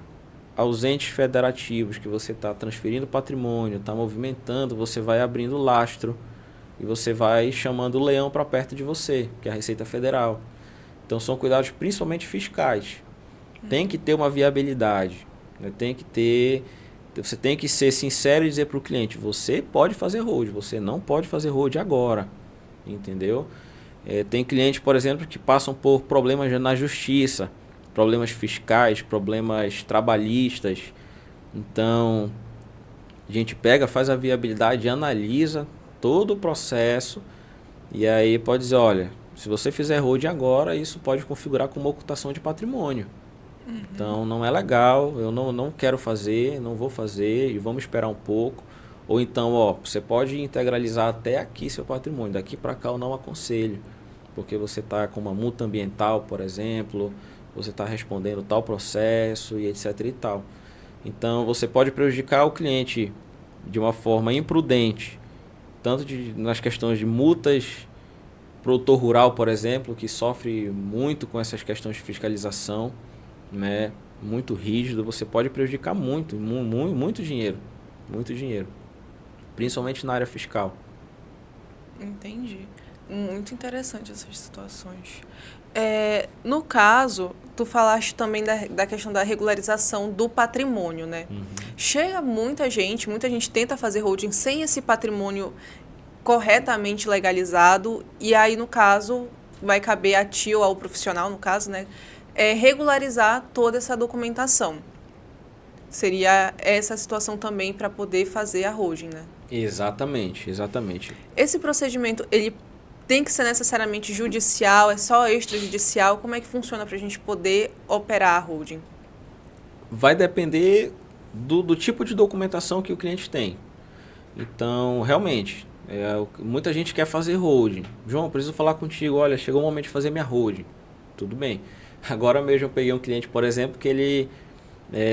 aos entes federativos que você está transferindo patrimônio, está movimentando, você vai abrindo lastro e você vai chamando o leão para perto de você, que é a Receita Federal. Então, são cuidados principalmente fiscais. Tem que ter uma viabilidade, né? Você tem que ser sincero e dizer para o cliente, você pode fazer holding, você não pode fazer holding agora, entendeu? Tem clientes, por exemplo, que passam por problemas na justiça, problemas fiscais, problemas trabalhistas. Então, a gente pega, faz a viabilidade, analisa todo o processo e aí pode dizer, olha, se você fizer holding agora, isso pode configurar como ocultação de patrimônio. Então, não é legal, eu não quero fazer, não vou fazer e vamos esperar um pouco. Ou então, você pode integralizar até aqui seu patrimônio, daqui para cá eu não aconselho, porque você está com uma multa ambiental, por exemplo, você está respondendo tal processo e etc e tal. Então, você pode prejudicar o cliente de uma forma imprudente, tanto nas questões de multas, produtor rural, por exemplo, que sofre muito com essas questões de fiscalização, né? Muito rígido, você pode prejudicar muito dinheiro, muito dinheiro, principalmente na área fiscal. Entendi. Muito interessante essas situações. No caso, tu falaste também da questão da regularização do patrimônio, né? Chega muita gente tenta fazer holding sem esse patrimônio corretamente legalizado, e aí, no caso, vai caber a ti ou ao profissional, no caso, né, regularizar toda essa documentação. Seria essa situação também para poder fazer a holding, né? Exatamente, exatamente. Esse procedimento, ele tem que ser necessariamente judicial, é só extrajudicial? Como é que funciona para a gente poder operar a holding? Vai depender do tipo de documentação que o cliente tem. Então, realmente, muita gente quer fazer holding. João, preciso falar contigo. Olha, chegou o momento de fazer minha holding. Tudo bem. Agora mesmo eu peguei um cliente, por exemplo, que ele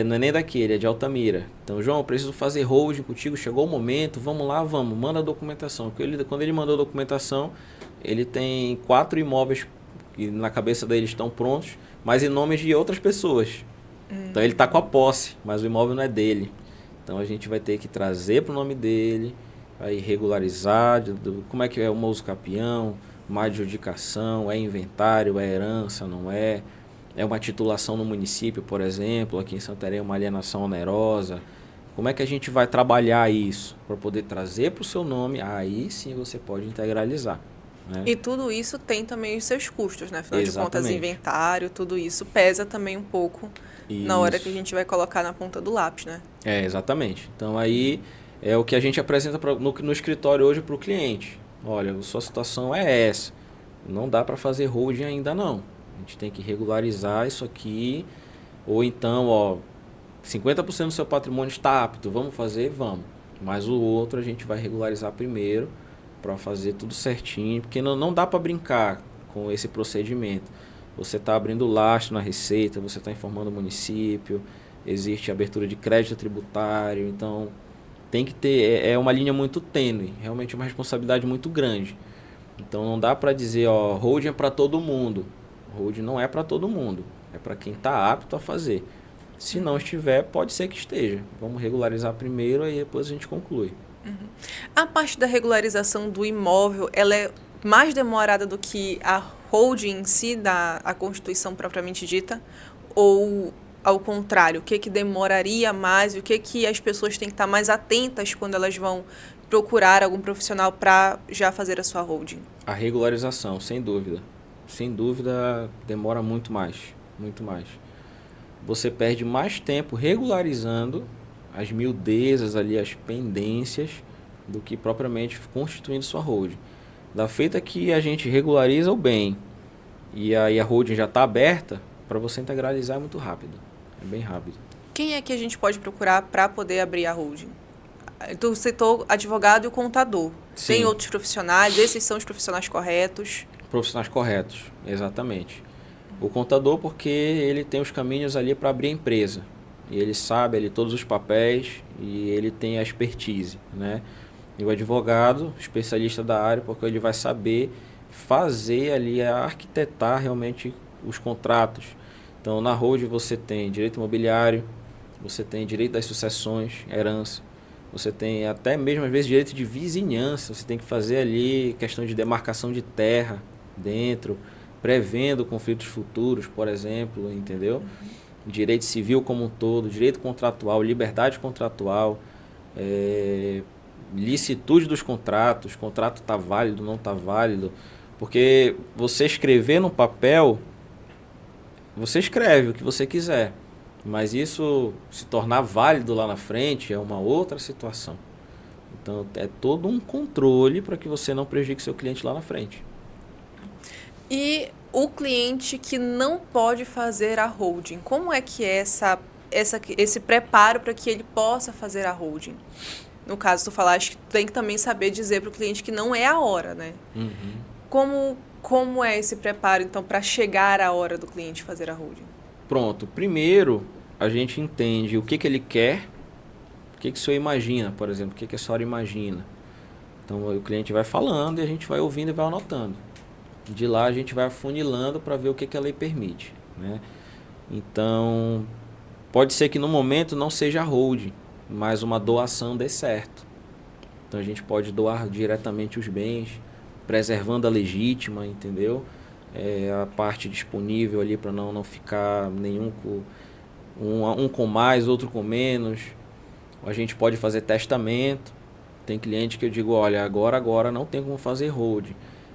não é nem daqui, ele é de Altamira. Então, João, preciso fazer holding contigo. Chegou o momento, vamos lá, vamos. Manda a documentação. Quando ele mandou a documentação, ele tem 4 imóveis que na cabeça dele estão prontos, mas em nomes de outras pessoas. Então ele está com a posse, mas o imóvel não é dele. Então a gente vai ter que trazer para o nome dele, aí regularizar, como é que é o uso capião, má adjudicação, é inventário, é herança, não é? É uma titulação no município, por exemplo, aqui em Santarém uma alienação onerosa. Como é que a gente vai trabalhar isso para poder trazer para o seu nome? Aí sim você pode integralizar. Né? E tudo isso tem também os seus custos, né? Afinal de contas, Exatamente. inventário, tudo isso pesa também um pouco na hora que a gente vai colocar na ponta do lápis, né? Exatamente. Então aí é o que a gente apresenta no escritório hoje para o cliente. Olha, a sua situação é essa. Não dá para fazer holding ainda não. A gente tem que regularizar isso aqui. Ou então, 50% do seu patrimônio está apto. Vamos fazer? Vamos. Mas o outro a gente vai regularizar primeiro para fazer tudo certinho. Porque não dá para brincar com esse procedimento. Você está abrindo lastro na receita, você está informando o município, existe abertura de crédito tributário, então tem que ter, é uma linha muito tênue, realmente é uma responsabilidade muito grande. Então não dá para dizer, holding é para todo mundo. Holding não é para todo mundo, é para quem está apto a fazer. Se não estiver, pode ser que esteja. Vamos regularizar primeiro, aí depois a gente conclui. A parte da regularização do imóvel, ela é mais demorada do que a holding em si, a Constituição propriamente dita? Ou, ao contrário, o que demoraria mais e o que as pessoas têm que estar mais atentas quando elas vão procurar algum profissional para já fazer a sua holding? A regularização, sem dúvida. Sem dúvida, demora muito mais. Muito mais. Você perde mais tempo regularizando as miudezas ali, as pendências, do que propriamente constituindo sua holding. Da feita que a gente regulariza o bem e aí a holding já está aberta, para você integralizar é muito rápido. É bem rápido. Quem é que a gente pode procurar para poder abrir a holding? Tu citou advogado e o contador. Sim. Tem outros profissionais? Esses são os profissionais corretos? Profissionais corretos, exatamente. O contador porque ele tem os caminhos ali para abrir a empresa. E ele sabe ali todos os papéis e ele tem a expertise, né? E o advogado, especialista da área, porque ele vai saber fazer ali, arquitetar realmente os contratos. Então, na holding você tem direito imobiliário, você tem direito das sucessões, herança, você tem até mesmo às vezes direito de vizinhança, você tem que fazer ali questão de demarcação de terra dentro, prevendo conflitos futuros, por exemplo, entendeu? Direito civil como um todo, direito contratual, liberdade contratual, licitude dos contratos, contrato está válido, não está válido, porque você escrever no papel, você escreve o que você quiser, mas isso se tornar válido lá na frente é uma outra situação. Então é todo um controle para que você não prejudique seu cliente lá na frente. E o cliente que não pode fazer a holding, como é que é esse preparo para que ele possa fazer a holding? No caso, tu falaste que tem que também saber dizer para o cliente que não é a hora, né? Como é esse preparo, então, para chegar a hora do cliente fazer a holding? Pronto. Primeiro, a gente entende o que ele quer, o que o senhor imagina, por exemplo, o que a senhora imagina. Então, o cliente vai falando e a gente vai ouvindo e vai anotando. De lá, a gente vai afunilando para ver o que a lei permite, né? Então, pode ser que no momento não seja holding, mas uma doação dê certo. Então a gente pode doar diretamente os bens, preservando a legítima, entendeu? A parte disponível ali para não ficar nenhum um com mais, outro com menos. A gente pode fazer testamento. Tem cliente que eu digo, olha, agora não tem como fazer hold,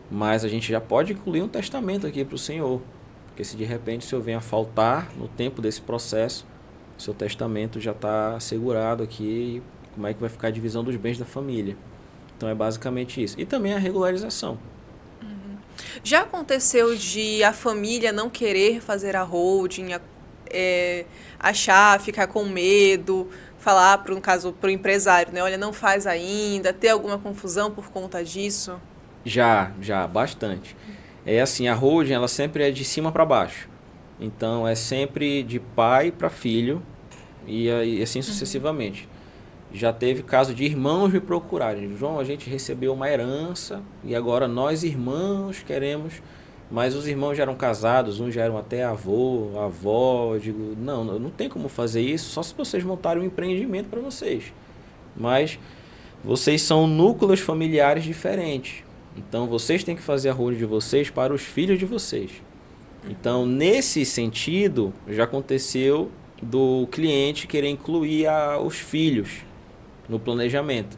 mas a gente já pode incluir um testamento aqui para o senhor, porque se de repente o senhor venha a faltar no tempo desse processo, o seu testamento já está assegurado aqui, como é que vai ficar a divisão dos bens da família. Então é basicamente isso. E também a regularização. Já aconteceu de a família não querer fazer a holding, achar, ficar com medo, falar, no caso, para o empresário, né? Olha, não faz ainda, ter alguma confusão por conta disso? Já, bastante. É assim, a holding ela sempre é de cima para baixo. Então é sempre de pai para filho e assim sucessivamente. Já teve caso de irmãos me procurarem. João, a gente recebeu uma herança e agora nós irmãos queremos, mas os irmãos já eram casados, uns já eram até avô, avó. Eu digo, não tem como fazer isso, só se vocês montarem um empreendimento para vocês. Mas vocês são núcleos familiares diferentes. Então vocês têm que fazer a holding de vocês para os filhos de vocês. Então, nesse sentido, já aconteceu do cliente querer incluir os filhos no planejamento.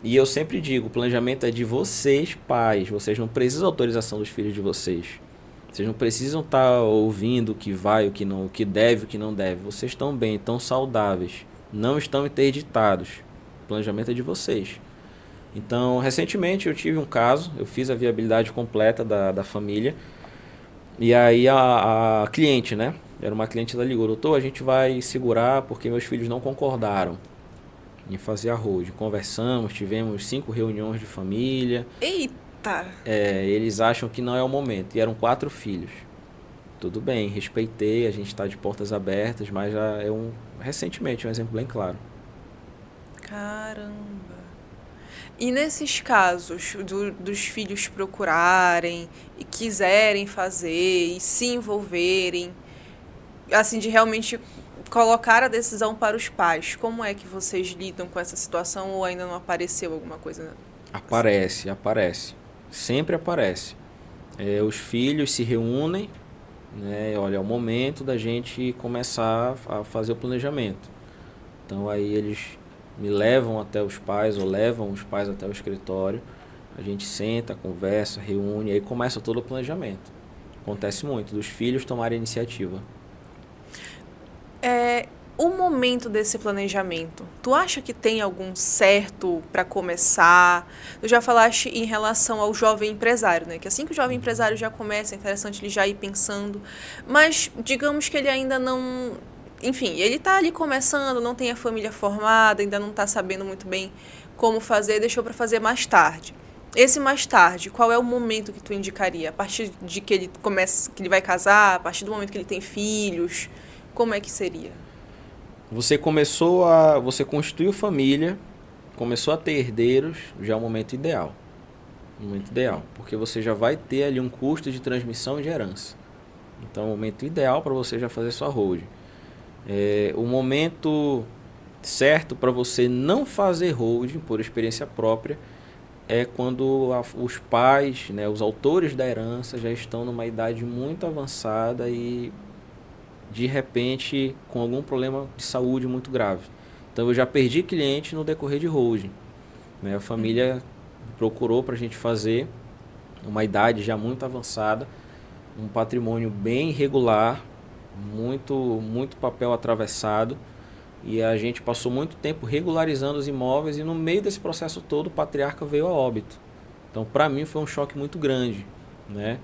E eu sempre digo, o planejamento é de vocês, pais. Vocês não precisam da autorização dos filhos de vocês. Vocês não precisam estar ouvindo o que vai, o que não, o que deve, o que não deve. Vocês estão bem, estão saudáveis, não estão interditados. O planejamento é de vocês. Então, recentemente eu tive um caso, eu fiz a viabilidade completa da família. E aí a cliente, né? Era uma cliente, ela ligou, doutor, a gente vai segurar porque meus filhos não concordaram em fazer a holding. Conversamos, tivemos 5 reuniões de família. Eita! Eles acham que não é o momento. E eram 4 filhos. Tudo bem, respeitei, a gente está de portas abertas, mas já recentemente um exemplo bem claro. Caramba! E nesses casos dos filhos procurarem e quiserem fazer e se envolverem, assim, de realmente colocar a decisão para os pais, como é que vocês lidam com essa situação ou ainda não apareceu alguma coisa? Aparece. Sempre aparece. Os filhos se reúnem, né? Olha, é o momento da gente começar a fazer o planejamento. Então aí eles me levam até os pais ou levam os pais até o escritório. A gente senta, conversa, reúne, aí começa todo o planejamento. Acontece muito, dos filhos tomarem a iniciativa. O momento desse planejamento, tu acha que tem algum certo para começar? Tu já falaste em relação ao jovem empresário, né? Que assim que o jovem empresário já começa, é interessante ele já ir pensando. Mas digamos que ele ainda não... Enfim, ele está ali começando, não tem a família formada, ainda não está sabendo muito bem como fazer, deixou para fazer mais tarde. Esse mais tarde, qual é o momento que tu indicaria? A partir de que ele começa, que ele vai casar, a partir do momento que ele tem filhos, como é que seria? Você constituiu família, começou a ter herdeiros, já é o momento ideal. Porque você já vai ter ali um custo de transmissão de herança. Então, é o momento ideal para você já fazer sua holding. O momento certo para você não fazer holding, por experiência própria, é quando os pais, né, os autores da herança já estão numa idade muito avançada e de repente com algum problema de saúde muito grave. Então eu já perdi cliente no decorrer de holding, né? A família procurou para a gente fazer uma idade já muito avançada, um patrimônio bem irregular, muito papel atravessado, e a gente passou muito tempo regularizando os imóveis e no meio desse processo todo o patriarca veio a óbito. Então para mim foi um choque muito grande, né?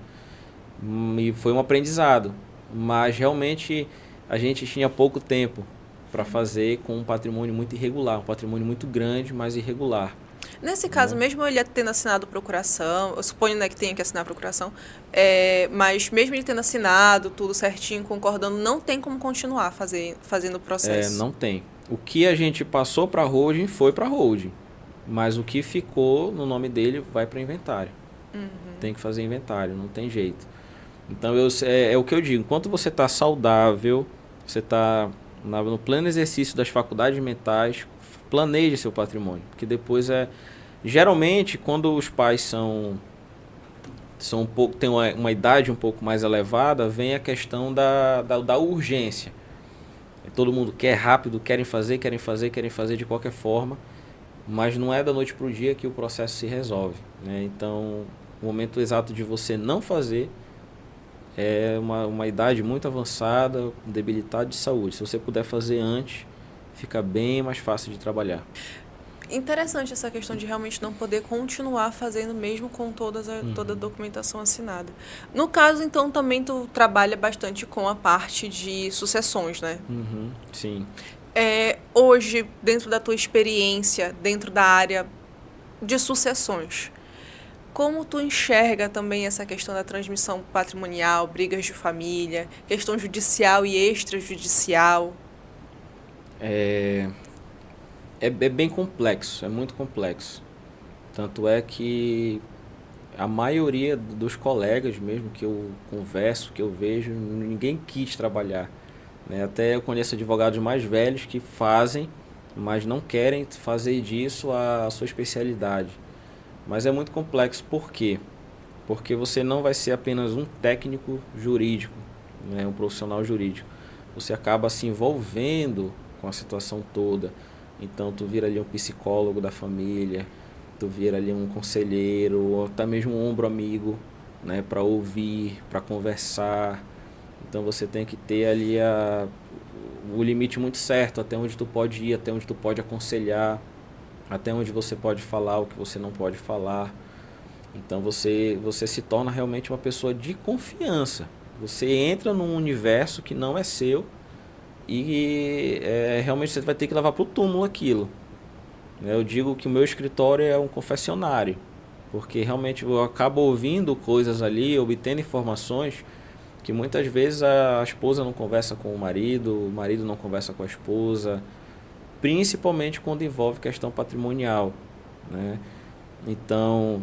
E foi um aprendizado. Mas realmente a gente tinha pouco tempo para fazer com um patrimônio muito irregular, um patrimônio muito grande, mas irregular. Nesse caso, mesmo ele tendo assinado procuração, eu suponho, né, que tenha que assinar a procuração, mas mesmo ele tendo assinado tudo certinho, concordando, não tem como continuar fazendo o processo. Não tem. O que a gente passou para a holding foi para a holding, mas o que ficou no nome dele vai para inventário. Tem que fazer inventário, não tem jeito. Então, é o que eu digo, enquanto você está saudável, você está no pleno exercício das faculdades mentais, planeje seu patrimônio. Porque depois geralmente, quando os pais são tem uma idade um pouco mais elevada, vem a questão da urgência. Todo mundo quer rápido, querem fazer de qualquer forma, mas não é da noite para o dia que o processo se resolve, né? Então, o momento exato de você não fazer é uma idade muito avançada, debilidade de saúde. Se você puder fazer antes, fica bem mais fácil de trabalhar. Interessante essa questão de realmente não poder continuar fazendo mesmo com toda a documentação assinada. No caso, então, também tu trabalha bastante com a parte de sucessões, né? Uhum, sim. Hoje, dentro da tua experiência, dentro da área de sucessões, como tu enxerga também essa questão da transmissão patrimonial, brigas de família, questão judicial e extrajudicial? É bem complexo, é muito complexo. Tanto é que a maioria dos colegas mesmo que eu converso, que eu vejo, ninguém quis trabalhar, né? Até eu conheço advogados mais velhos que fazem, mas não querem fazer disso a sua especialidade. Mas é muito complexo, por quê? Porque você não vai ser apenas um técnico jurídico, né? Um profissional jurídico. Você acaba se envolvendo com a situação toda. Então, tu vira ali um psicólogo da família, tu vira ali um conselheiro, ou até mesmo um ombro amigo, né, para ouvir, para conversar. Então, você tem que ter ali o limite muito certo, até onde tu pode ir, até onde tu pode aconselhar, até onde você pode falar, o que você não pode falar. Então, você se torna realmente uma pessoa de confiança. Você entra num universo que não é seu, e realmente você vai ter que levar para o túmulo aquilo. Eu digo que o meu escritório é um confessionário, porque realmente eu acabo ouvindo coisas ali, obtendo informações que muitas vezes a esposa não conversa com o marido não conversa com a esposa, principalmente quando envolve questão patrimonial, né? Então,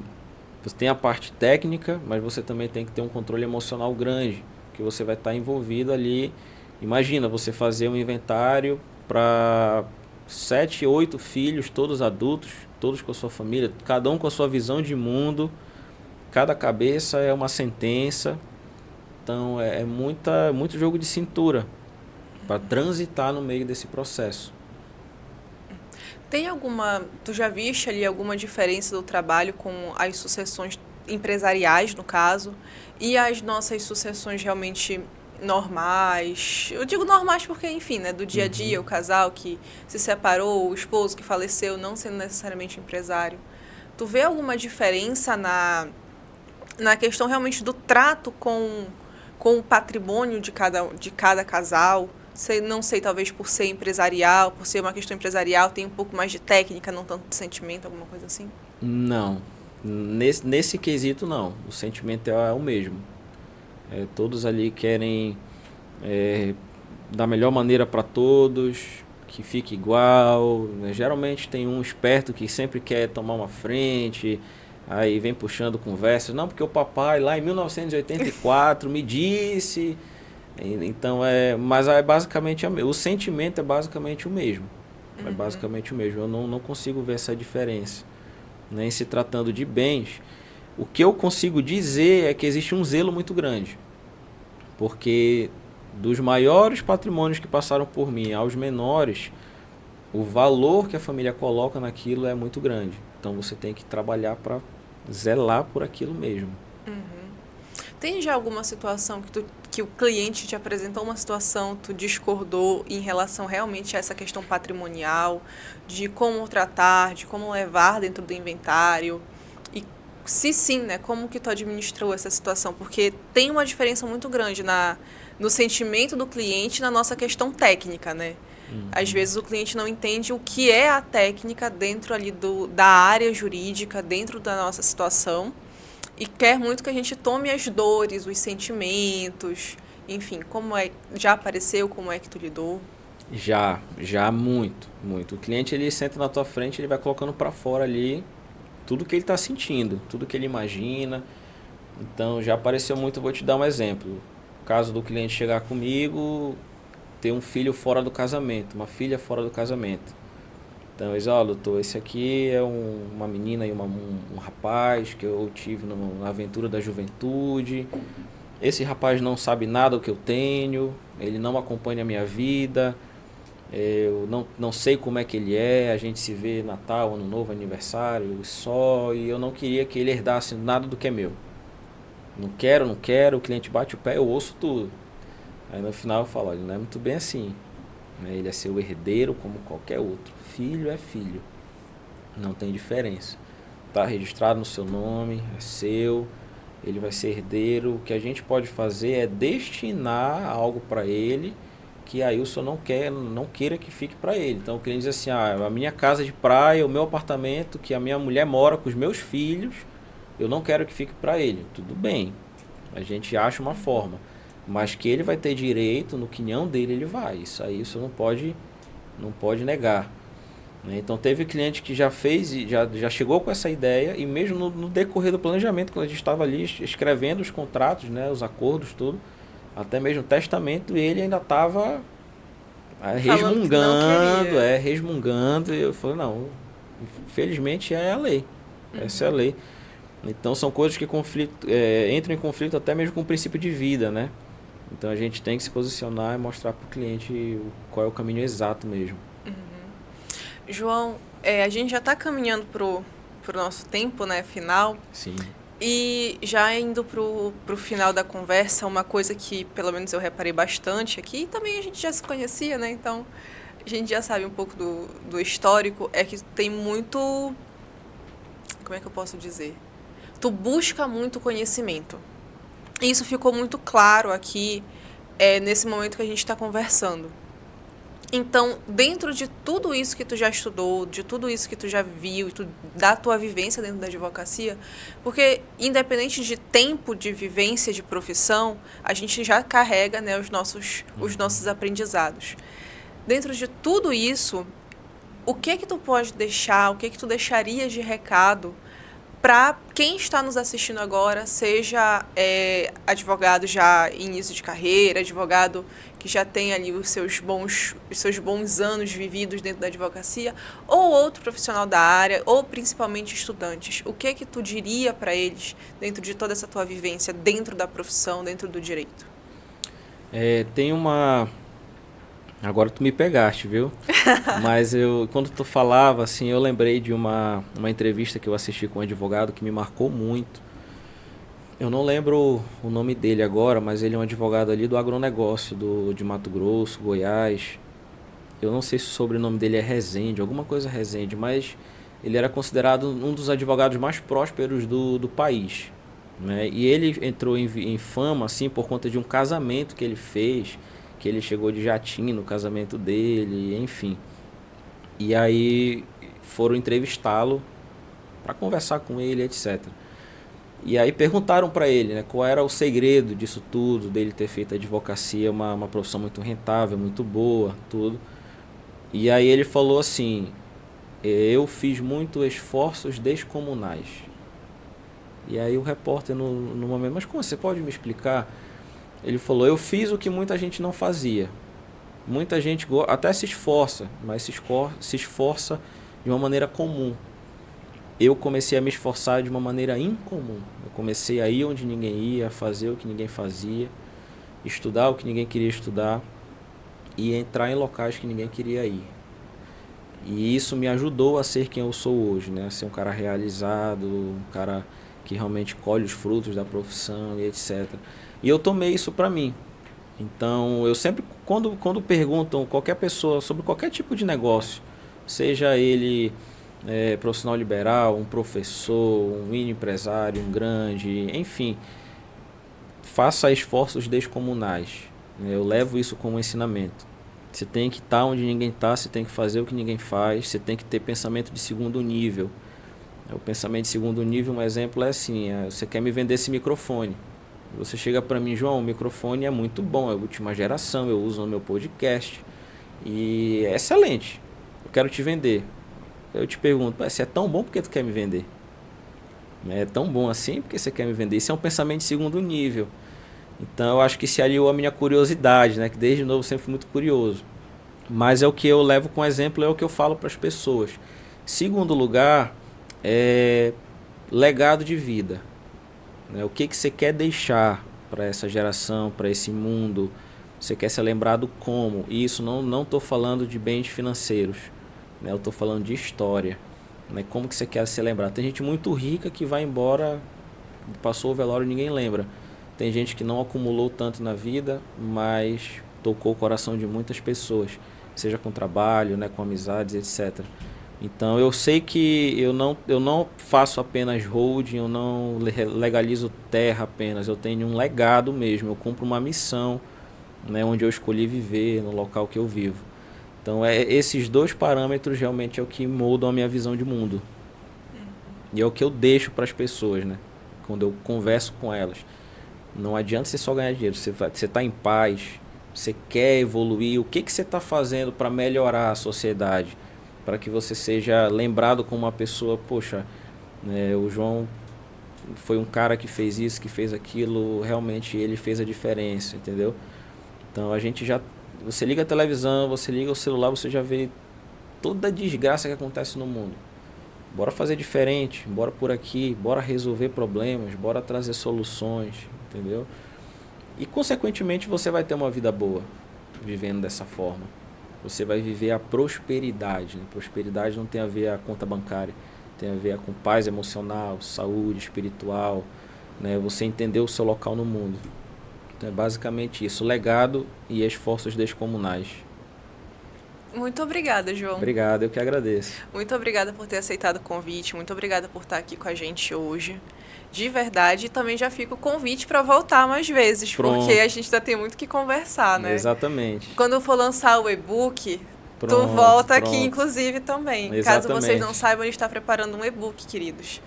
você tem a parte técnica, mas você também tem que ter um controle emocional grande, que você vai estar envolvido ali. Imagina você fazer um inventário para 7, 8 filhos, todos adultos, todos com a sua família, cada um com a sua visão de mundo, cada cabeça é uma sentença. Então muito jogo de cintura para transitar no meio desse processo. Tu já viste ali alguma diferença do trabalho com as sucessões empresariais, no caso, e as nossas sucessões realmente normais? Eu digo normais porque, enfim, né, do dia a dia, o casal que se separou, o esposo que faleceu, não sendo necessariamente empresário. Tu vê alguma diferença na questão realmente do trato com o patrimônio de cada casal? Não sei, talvez por ser empresarial, por ser uma questão empresarial, tem um pouco mais de técnica, não tanto de sentimento, alguma coisa assim? Não, nesse quesito não, o sentimento é o mesmo. Todos ali querem da melhor maneira para todos, que fique igual, né? Geralmente tem um esperto que sempre quer tomar uma frente, aí vem puxando conversas, não, porque o papai lá em 1984 me disse. Então mas é basicamente o sentimento é basicamente o mesmo. É basicamente o mesmo. Eu não consigo ver essa diferença. Nem se tratando de bens, o que eu consigo dizer é que existe um zelo muito grande. Porque dos maiores patrimônios que passaram por mim aos menores, o valor que a família coloca naquilo é muito grande. Então você tem que trabalhar para zelar por aquilo mesmo. Tem já alguma situação que o cliente te apresentou uma situação, tu discordou em relação realmente a essa questão patrimonial, de como tratar, de como levar dentro do inventário? E se sim, né, como que tu administrou essa situação? Porque tem uma diferença muito grande no sentimento do cliente e na nossa questão técnica, né? Às vezes o cliente não entende o que é a técnica dentro ali da área jurídica, dentro da nossa situação, e quer muito que a gente tome as dores, os sentimentos, enfim, já apareceu, como é que tu lidou? Já muito, muito. O cliente ele senta na tua frente, ele vai colocando para fora ali tudo que ele está sentindo, tudo que ele imagina. Então já apareceu muito, vou te dar um exemplo. O caso do cliente chegar comigo, ter um filho fora do casamento, uma filha fora do casamento. Então, eles, ó, doutor, esse aqui é uma menina e um rapaz que eu tive na aventura da juventude. Esse rapaz não sabe nada do que eu tenho, ele não acompanha a minha vida, eu não sei como é que ele é, a gente se vê Natal, Ano Novo, aniversário, só, e eu não queria que ele herdasse nada do que é meu. Não quero, o cliente bate o pé, eu ouço tudo. Aí no final eu falo, olha, não é muito bem assim, né? Ele é seu herdeiro como qualquer outro. Filho é filho, não tem diferença. Está registrado no seu nome, é seu, ele vai ser herdeiro. O que a gente pode fazer é destinar algo para ele que aí o senhor não queira que fique para ele. Então o cliente diz assim, a minha casa de praia, o meu apartamento, que a minha mulher mora com os meus filhos, eu não quero que fique para ele. Tudo bem, a gente acha uma forma. Mas que ele vai ter direito, no quinhão dele ele vai. Isso aí o senhor não pode negar. Então teve cliente que já fez, já chegou com essa ideia, e mesmo no decorrer do planejamento, quando a gente estava ali escrevendo os contratos, né, os acordos, tudo, até mesmo o testamento, ele ainda estava resmungando, e eu falei, não, infelizmente é a lei, essa é a lei. Então são coisas que entram em conflito até mesmo com o princípio de vida, né? Então a gente tem que se posicionar e mostrar para o cliente qual é o caminho exato mesmo. João, a gente já está caminhando pro nosso tempo, né, final. Sim. E já indo pro final da conversa, uma coisa que pelo menos eu reparei bastante aqui, e também a gente já se conhecia, né? Então a gente já sabe um pouco do histórico, é que tem muito... Como é que eu posso dizer? Tu busca muito conhecimento. E isso ficou muito claro aqui, nesse momento que a gente está conversando. Então, dentro de tudo isso que tu já estudou, de tudo isso que tu já viu, da tua vivência dentro da advocacia, porque independente de tempo de vivência de profissão, a gente já carrega, né, os nossos aprendizados. Dentro de tudo isso, o que tu pode deixar, o que tu deixaria de recado para quem está nos assistindo agora, seja advogado já em início de carreira, advogado que já tem ali os seus bons anos vividos dentro da advocacia, ou outro profissional da área, ou principalmente estudantes. O que tu diria para eles dentro de toda essa tua vivência, dentro da profissão, dentro do direito? Tem uma... Agora tu me pegaste, viu? Mas quando tu falava, assim, eu lembrei de uma entrevista que eu assisti com um advogado que me marcou muito. Eu não lembro o nome dele agora, mas ele é um advogado ali do agronegócio, de Mato Grosso, Goiás. Eu não sei se o sobrenome dele é Rezende, alguma coisa Rezende, mas ele era considerado um dos advogados mais prósperos do país, né? E ele entrou em fama, assim, por conta de um casamento que ele fez, que ele chegou de jatinho no casamento dele, enfim. E aí foram entrevistá-lo para conversar com ele, etc. E aí perguntaram para ele, né, qual era o segredo disso tudo, dele ter feito a advocacia uma profissão muito rentável, muito boa, tudo. E aí ele falou assim, eu fiz muitos esforços descomunais. E aí o repórter no momento, mas como você pode me explicar? Ele falou, eu fiz o que muita gente não fazia. Muita gente até se esforça, mas se esforça de uma maneira comum. Eu comecei a me esforçar de uma maneira incomum. Eu comecei a ir onde ninguém ia, fazer o que ninguém fazia, estudar o que ninguém queria estudar e entrar em locais que ninguém queria ir. E isso me ajudou a ser quem eu sou hoje, né? A ser um cara realizado, um cara que realmente colhe os frutos da profissão e etc. E eu tomei isso para mim. Então, eu sempre, quando perguntam qualquer pessoa sobre qualquer tipo de negócio, seja ele profissional liberal, um professor, um mini empresário, um grande, enfim, faça esforços descomunais. Eu levo isso como ensinamento. Você tem que estar onde ninguém está, você tem que fazer o que ninguém faz, você tem que ter pensamento de segundo nível. O pensamento de segundo nível, um exemplo é assim, você quer me vender esse microfone. Você chega para mim, João, o microfone é muito bom, é a última geração, eu uso no meu podcast e é excelente, eu quero te vender. Eu te pergunto, se é tão bom, por que tu quer me vender? É tão bom assim, porque você quer me vender? Isso é um pensamento de segundo nível. Então eu acho que se aliou a minha curiosidade, né? Que desde novo eu sempre fui muito curioso. Mas é o que eu levo como exemplo, é o que eu falo para as pessoas. Segundo lugar, é legado de vida. Né? O que você quer deixar para essa geração, para esse mundo? Você quer ser lembrado como? E isso não estou falando de bens financeiros. Né? Eu estou falando de história. Né? Como que você quer ser lembrado? Tem gente muito rica que vai embora, passou o velório e ninguém lembra. Tem gente que não acumulou tanto na vida, mas tocou o coração de muitas pessoas, seja com trabalho, né, com amizades, etc. Então eu sei que eu não faço apenas holding, eu não legalizo terra apenas, eu tenho um legado mesmo, eu cumpro uma missão, né, onde eu escolhi viver, no local que eu vivo. Então esses dois parâmetros realmente é o que moldam a minha visão de mundo. E é o que eu deixo para as pessoas, né, quando eu converso com elas. Não adianta você só ganhar dinheiro, você está em paz, você quer evoluir, o que você está fazendo para melhorar a sociedade? Para que você seja lembrado como uma pessoa, poxa, né, o João foi um cara que fez isso, que fez aquilo, realmente ele fez a diferença, entendeu? Então a gente já, você liga a televisão, você liga o celular, você já vê toda a desgraça que acontece no mundo. Bora fazer diferente, bora por aqui, bora resolver problemas, bora trazer soluções, entendeu? E consequentemente você vai ter uma vida boa vivendo dessa forma. Você vai viver a prosperidade, né? Prosperidade não tem a ver a conta bancária, tem a ver com paz emocional, saúde espiritual, né? Você entender o seu local no mundo. Então é basicamente isso, legado e esforços descomunais. Muito obrigada, João. Obrigado, eu que agradeço. Muito obrigada por ter aceitado o convite, muito obrigada por estar aqui com a gente hoje. De verdade, também já fica o convite para voltar mais vezes, Pronto. Porque a gente ainda tem muito que conversar, né? Exatamente. Quando for lançar o e-book, Pronto, tu volta pronto. aqui, inclusive, também. Exatamente. Caso vocês não saibam, a gente está preparando um e-book, queridos.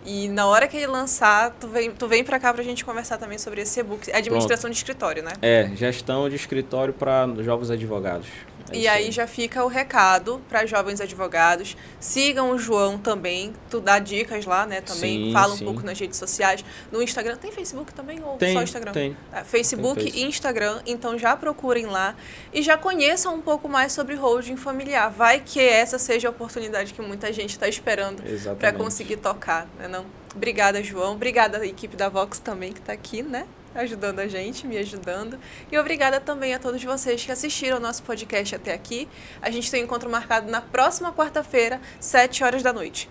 E na hora que ele lançar, tu vem para cá pra gente conversar também sobre esse e-book. Administração Pronto. de escritório, né? Gestão de escritório para jovens advogados. E aí já fica o recado para jovens advogados. Sigam o João também. Tu dá dicas lá, né? Também Sim, fala um sim. pouco nas redes sociais. No Instagram. Tem Facebook também ou Tem, só Instagram? tem. Facebook Tem e Instagram. Então já procurem lá e já conheçam um pouco mais sobre holding familiar. Vai que essa seja a oportunidade que muita gente está esperando para conseguir tocar, né? Não? Obrigada, João. Obrigada à equipe da Vox também que está aqui, né? Ajudando a gente, me ajudando. E obrigada também a todos vocês que assistiram ao nosso podcast até aqui. A gente tem um encontro marcado na próxima quarta-feira, 7 horas da noite.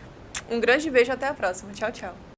Um grande beijo, até a próxima. Tchau, tchau.